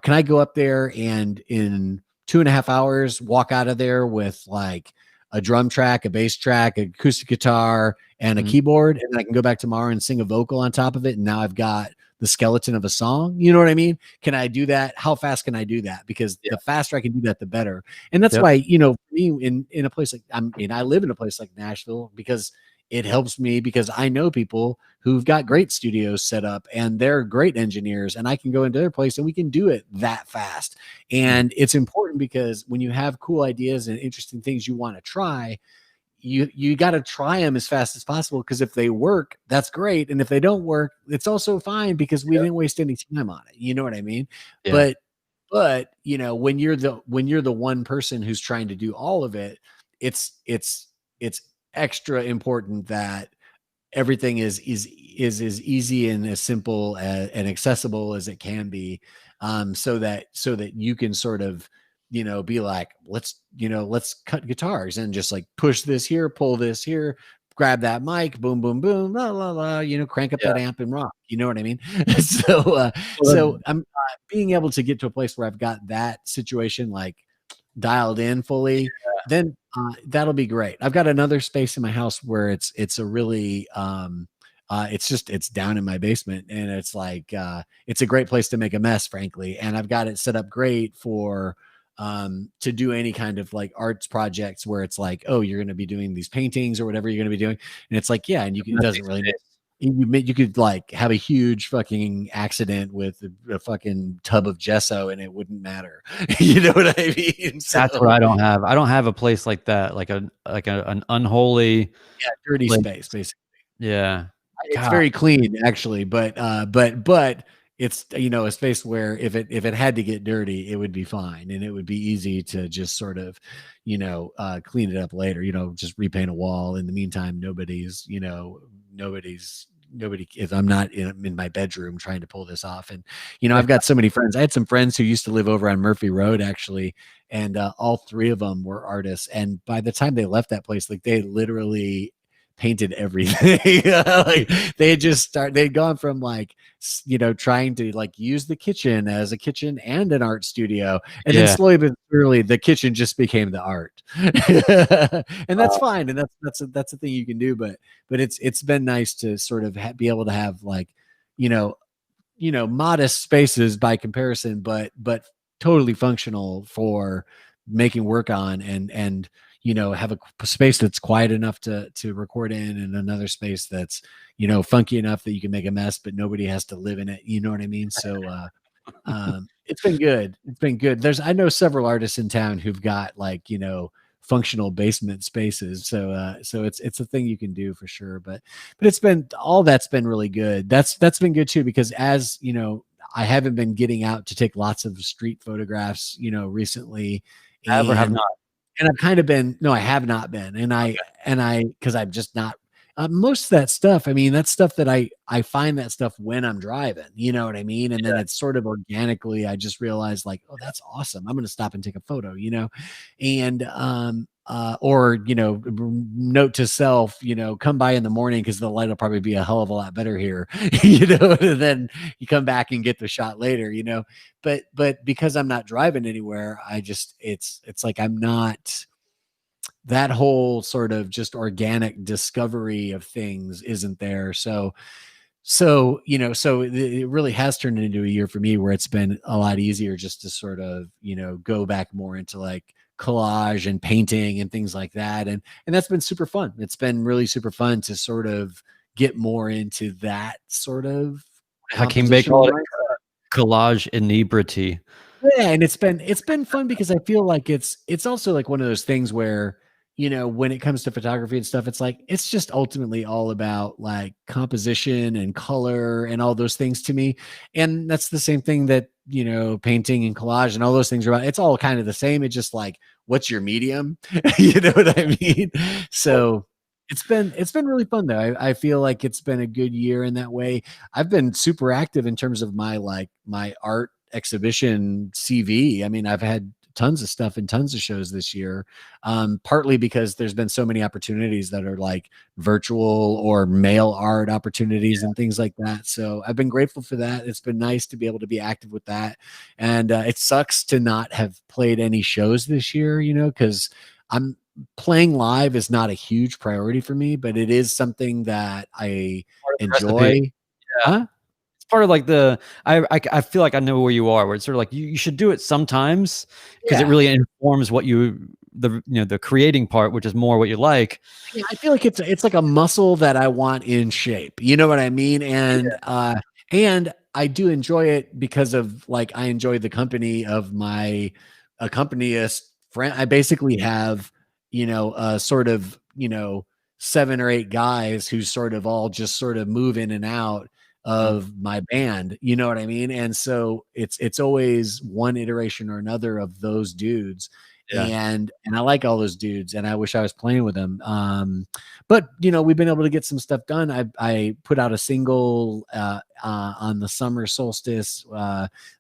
can I go up there and in 2.5 hours walk out of there with like a drum track, a bass track, an acoustic guitar, and a Mhm. keyboard, and I can go back tomorrow and sing a vocal on top of it, and now I've got the skeleton of a song. You know what I mean? Can I do that? How fast can I do that? Because Yeah. the faster I can do that, the better. And that's Yep. why, for me, in a place like I live in a place like Nashville because it helps me because I know people who've got great studios set up and they're great engineers, and I can go into their place and we can do it that fast. Mhm. And it's important because when you have cool ideas and interesting things you want to try, you got to try them as fast as possible, because if they work, that's great, and if they don't work, it's also fine because we Yeah. didn't waste any time on it. You know what I mean? Yeah. But when you're the one person who's trying to do all of it, it's extra important that everything is as easy and as simple and accessible as it can be, so that you can sort of be like, let's cut guitars and just like push this here, pull this here, grab that mic, boom boom boom, la la la, crank up Yeah. that amp and rock. You know what I mean? so Well, I'm being able to get to a place where I've got that situation like dialed in fully, then that'll be great. I've got another space in my house where it's a really it's down in my basement, and it's like it's a great place to make a mess, frankly. And I've got it set up great for to do any kind of like arts projects where it's like, oh, you're going to be doing these paintings or whatever you're going to be doing, and it's like, yeah, and it messy doesn't really, space. you could like have a huge fucking accident with a fucking tub of gesso and it wouldn't matter. You know what I mean? That's what So I don't have. I don't have a place like that, like an unholy yeah, dirty place. space, basically. Yeah. It's God. very clean actually, but it's a space where if it had to get dirty, it would be fine, and it would be easy to just sort of clean it up later, just repaint a wall. In the meantime, nobody is, I'm not in my bedroom trying to pull this off. And I've got so many friends. I had some friends who used to live over on Murphy Road actually, and all three of them were artists, and by the time they left that place, like they literally painted everything. Like they'd gone from like, trying to like use the kitchen as a kitchen and an art studio. And then Yeah. slowly but surely the kitchen just became the art. And that's fine. And that's the thing you can do. But it's been nice to sort of be able to have like, you know, modest spaces by comparison, but totally functional for making work on, and have a space that's quiet enough to record in, and another space that's funky enough that you can make a mess but nobody has to live in it, you know what I mean? So it's been good. It's been good. I know several artists in town who've got like, functional basement spaces. So it's a thing you can do for sure. But it's been, all that's been really good. That's been good too, because as I haven't been getting out to take lots of street photographs, recently. Have or have And not? I've kind of been, no, I have not been. Because I'm just not, most of that stuff. I mean, that's stuff that I find that stuff when I'm driving, you know what I mean? And then Yeah. it's sort of organically, I just realized like, oh, that's awesome. I'm going to stop and take a photo, and, or, note to self, come by in the morning because the light will probably be a hell of a lot better here, and then you come back and get the shot later, but because I'm not driving anywhere, it's like I'm not, that whole sort of just organic discovery of things isn't there. So it really has turned into a year for me where it's been a lot easier just to sort of, go back more into like collage and painting and things like that. And that's been super fun. It's been really super fun to sort of get more into that sort of Hakeem Bey compositional called it mindset. collage inebriety. Yeah, and it's been fun because I feel like it's also like one of those things where, when it comes to photography and stuff, it's like it's just ultimately all about like composition and color and all those things to me. And that's the same thing that, painting and collage and all those things are about. It's all kind of the same. It's just like, what's your medium? You know what I mean? So it's been really fun though. I feel like it's been a good year in that way. I've been super active in terms of my art exhibition CV. I mean, I've had tons of stuff and tons of shows this year, partly because there's been so many opportunities that are like virtual or mail art opportunities and things like that. So I've been grateful for that. It's been nice to be able to be active with that. And it sucks to not have played any shows this year, because I'm playing live is not a huge priority for me, but it is something that I Part of the recipe. enjoy. Yeah. Huh? It's part of like I feel like I know where you are, where it's sort of like you should do it sometimes because it Yeah. really informs what the creating part, which is more what you like. Yeah, I feel like it's like a muscle that I want in shape. You know what I mean? And I do enjoy it because of like I enjoy the company of my accompanist friend. I basically have, sort of, 7 or 8 guys who sort of all just sort of move in and out Mm, of my band. You know what I mean? And so it's always one iteration or another of those dudes, yeah. and I like all those dudes, and I wish I was playing with them. But we've been able to get some stuff done. I put out a single on the summer solstice.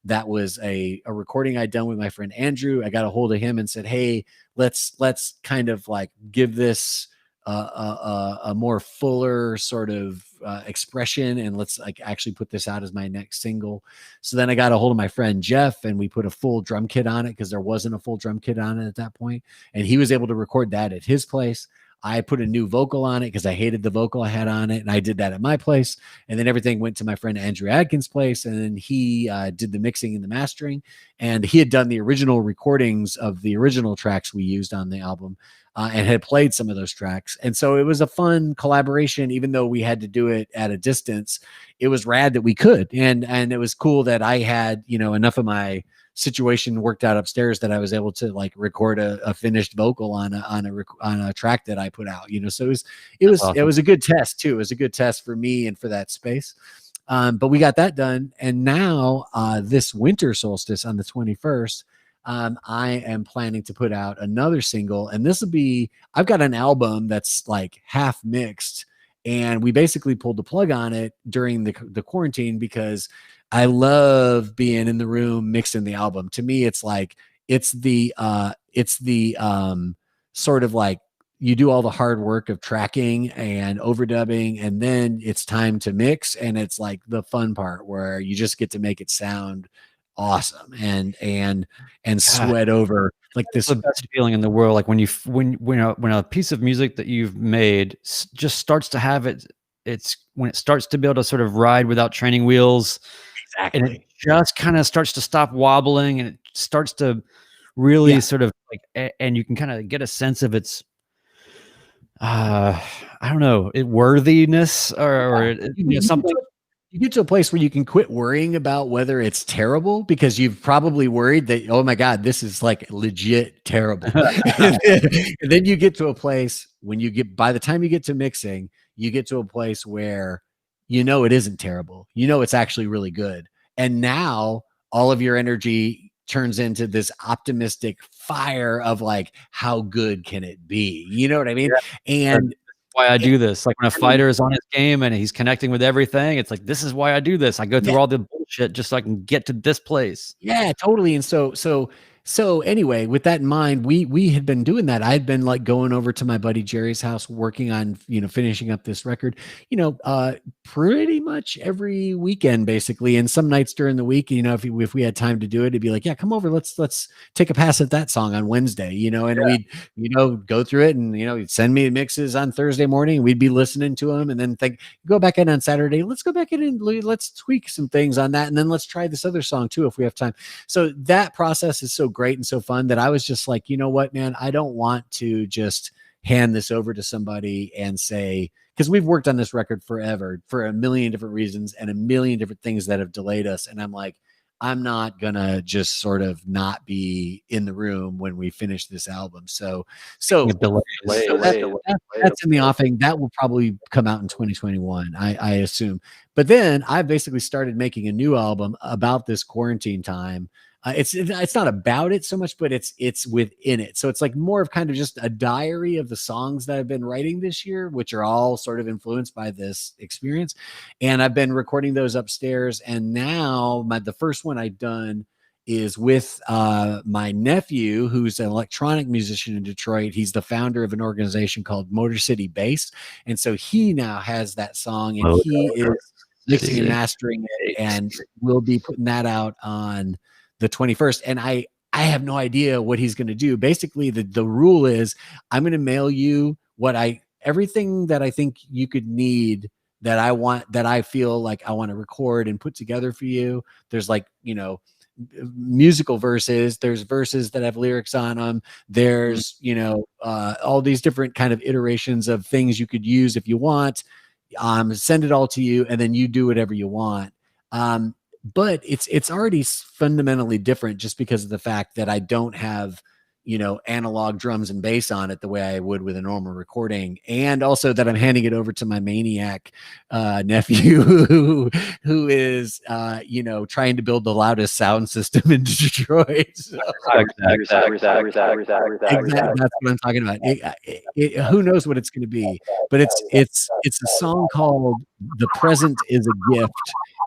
That was a recording I'd done with my friend Andrew. I got a hold of him and said, "Hey, let's kind of like give this a more fuller sort of expression, and let's like actually put this out as my next single." So then I got a hold of my friend Jeff, and we put a full drum kit on it because there wasn't a full drum kit on it at that point, and he was able to record that at his place. I put a new vocal on it because I hated the vocal I had on it, and I did that at my place. And then everything went to my friend Andrew Adkins' place, and then he did the mixing and the mastering. And he had done the original recordings of the original tracks we used on the album, and had played some of those tracks. And so it was a fun collaboration, even though we had to do it at a distance. It was rad that we could, and it was cool that I had enough of my situation worked out upstairs that I was able to like record a finished vocal on a track that I put out. So it That's was it awesome. was a good test too. It was a good test for me and for that space. But we got that done, and now this winter solstice on the 21st. I am planning to put out another single, and this will be, I've got an album that's like half mixed, and we basically pulled the plug on it during the quarantine because I love being in the room mixing the album. To me, it's like it's the sort of like you do all the hard work of tracking and overdubbing, and then it's time to mix, and it's like the fun part where you just get to make it sound awesome and God, sweat over like it's this. the best feeling in the world. Like when a piece of music that you've made just starts to have it's when it starts to be able to sort of ride without training wheels, and it Exactly. just kind of starts to stop wobbling, and it starts to really Yeah. sort of like, and you can kind of get a sense of its I don't know, it worthiness or something. You get to a place where you can quit worrying about whether it's terrible, because you've probably worried that, oh my God, this is like legit terrible. And then you get to a place when by the time you get to mixing, you get to a place where it isn't terrible. It's actually really good. And now all of your energy turns into this optimistic fire of like, how good can it be? You know what I mean? Yeah. And Why I do this. Like when a fighter is on his game and he's connecting with everything, it's like, this is why I do this. I go through all the bullshit just so I can get to this place. yeah, totally. And so anyway, with that in mind, we had been doing that. I had been like going over to my buddy Jerry's house, working on, finishing up this record, pretty much every weekend, basically. And some nights during the week, if we had time to do it, it'd be like, yeah, come over, let's take a pass at that song on Wednesday, and we'd, go through it, and he'd send me mixes on Thursday morning, and we'd be listening to them, and then go back in on Saturday. Let's go back in and let's tweak some things on that, and then let's try this other song too if we have time. So that process is so great and so fun that I was just like, you know what, man, I don't want to just hand this over to somebody and say, because we've worked on this record forever for a million different reasons and a million different things that have delayed us. And I'm like, I'm not gonna just sort of not be in the room when we finish this album. So that's in the offing. That will probably come out in 2021, I assume. But then I basically started making a new album about this quarantine time. It's not about it so much, but it's within it. So it's like more of kind of just a diary of the songs that I've been writing this year, which are all sort of influenced by this experience. And I've been recording those upstairs. And now the first one I've done is with my nephew, who's an electronic musician in Detroit. He's the founder of an organization called Motor City Bass. And so he now has that song, and he is mixing and mastering it, and we'll be putting that out on the 21st. And I have no idea what he's going to do. Basically, the rule is I'm going to mail you everything that I think you could need, that I feel like I want to record and put together for you. There's like, musical verses, there's verses that have lyrics on them, there's all these different kind of iterations of things you could use if you want. Send it all to you, and then you do whatever you want. But it's already fundamentally different, just because of the fact that I don't have analog drums and bass on it the way I would with a normal recording, and also that I'm handing it over to my maniac nephew who is trying to build the loudest sound system in Detroit. So, exactly, that's what I'm talking about. Who knows what it's going to be, but it's a song called "The Present Is a Gift."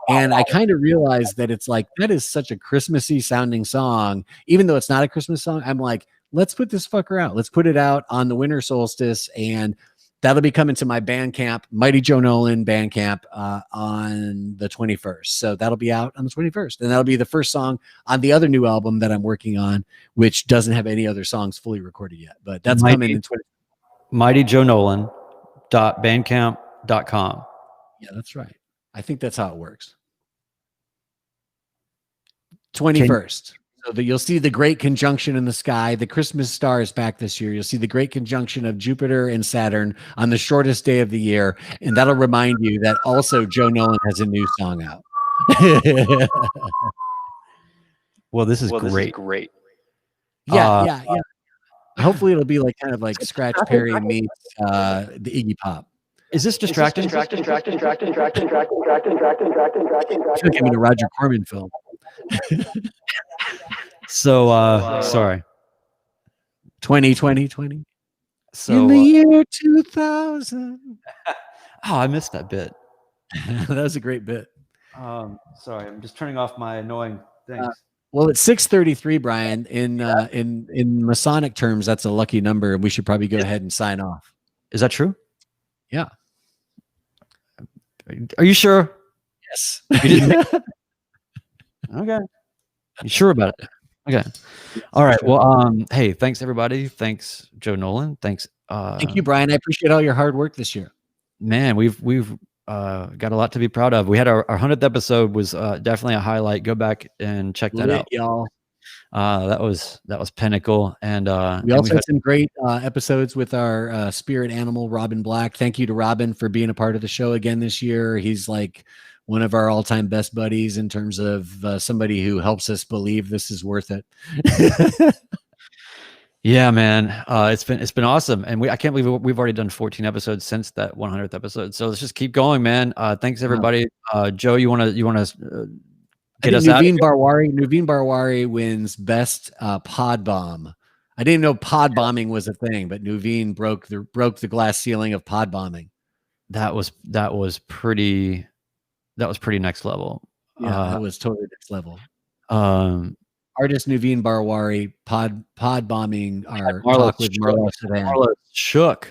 And I kind of realized that it's like, that is such a Christmassy sounding song, even though it's not a Christmas song. I'm like, let's put this fucker out. Let's put it out on the winter solstice, and that'll be coming to my Bandcamp, Mighty Joe Nolan Bandcamp, on the 21st. So that'll be out on the 21st, and that'll be the first song on the other new album that I'm working on, which doesn't have any other songs fully recorded yet, but that's coming in 20. MightyJoeNolan.bandcamp.com. Yeah, that's right. I think that's how it works. 21st. So that you'll see the great conjunction in the sky. The Christmas star is back this year. You'll see the great conjunction of Jupiter and Saturn on the shortest day of the year. And that'll remind you that also Joe Nolan has a new song out. Well, this is great. Yeah. Hopefully it'll be like kind of like Scratch Perry meets the Iggy Pop. Is this distracting? I feel like I'm in a Roger Corman film. So sorry. 2020. So in the year 2000. Oh, I missed that bit. That was a great bit. Sorry, I'm just turning off my annoying things. Well, it's 6:33, Brian. In Masonic terms, that's a lucky number, and we should probably go ahead and sign off. Is that true? Yeah. Are you sure? Yes. You didn't make Okay. You sure about it? Okay. All right. Sure. Well, hey, thanks everybody. Thanks, Joe Nolan. Thanks. Thank you, Brian. I appreciate all your hard work this year. Man, we've got a lot to be proud of. We had our 100th episode was definitely a highlight. Go back and check that out, y'all. that was pinnacle. And we also had some great episodes with our spirit animal, Robin Black. Thank you to Robin for being a part of the show again this year. He's like one of our all-time best buddies in terms of somebody who helps us believe this is worth it. Yeah, man. It's been awesome. And I can't believe we've already done 14 episodes since that 100th episode. So let's just keep going, man. Thanks everybody. Joe, you want to get us out? Nuveen Barwari wins best pod bomb. I didn't know pod bombing was a thing, but Nuveen broke the glass ceiling of pod bombing. That was pretty next level. Yeah, that was totally next level. Artist Nuveen Barwari pod bombing our talk with Marlo Sedan. Marlo shook.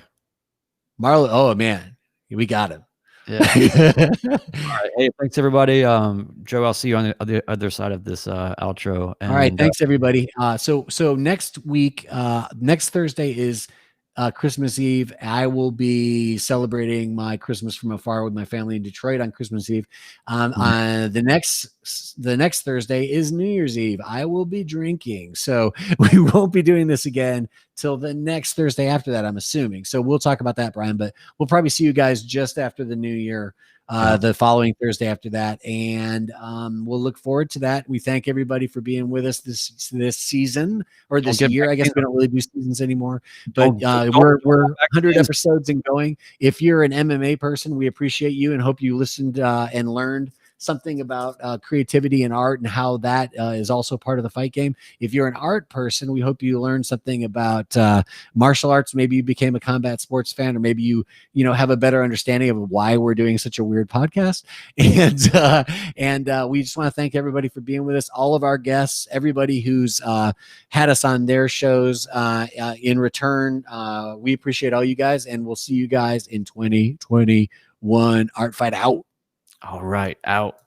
Marlo, oh man, we got him. Yeah. All right. Hey, thanks everybody. Joe, I'll see you on the other side of this outro. And, all right, thanks everybody. So next week, next Thursday is Christmas Eve. I will be celebrating my Christmas from afar with my family in Detroit on Christmas Eve. The next Thursday is New Year's Eve. I will be drinking, so we won't be doing this again till the next Thursday after that, I'm assuming. So we'll talk about that, Brian, but we'll probably see you guys just after the new year, the following Thursday after that. And we'll look forward to that. We thank everybody for being with us this season or this year. I guess we don't really do seasons anymore, but we're 100 episodes and going. If you're an MMA person, we appreciate you and hope you listened and learned something about creativity and art and how that is also part of the fight game. If you're an art person, we hope you learned something about martial arts. Maybe you became a combat sports fan, or maybe you have a better understanding of why we're doing such a weird podcast. And we just want to thank everybody for being with us, all of our guests, everybody who's had us on their shows in return. We appreciate all you guys, and we'll see you guys in 2021. Art Fight out. All right, out.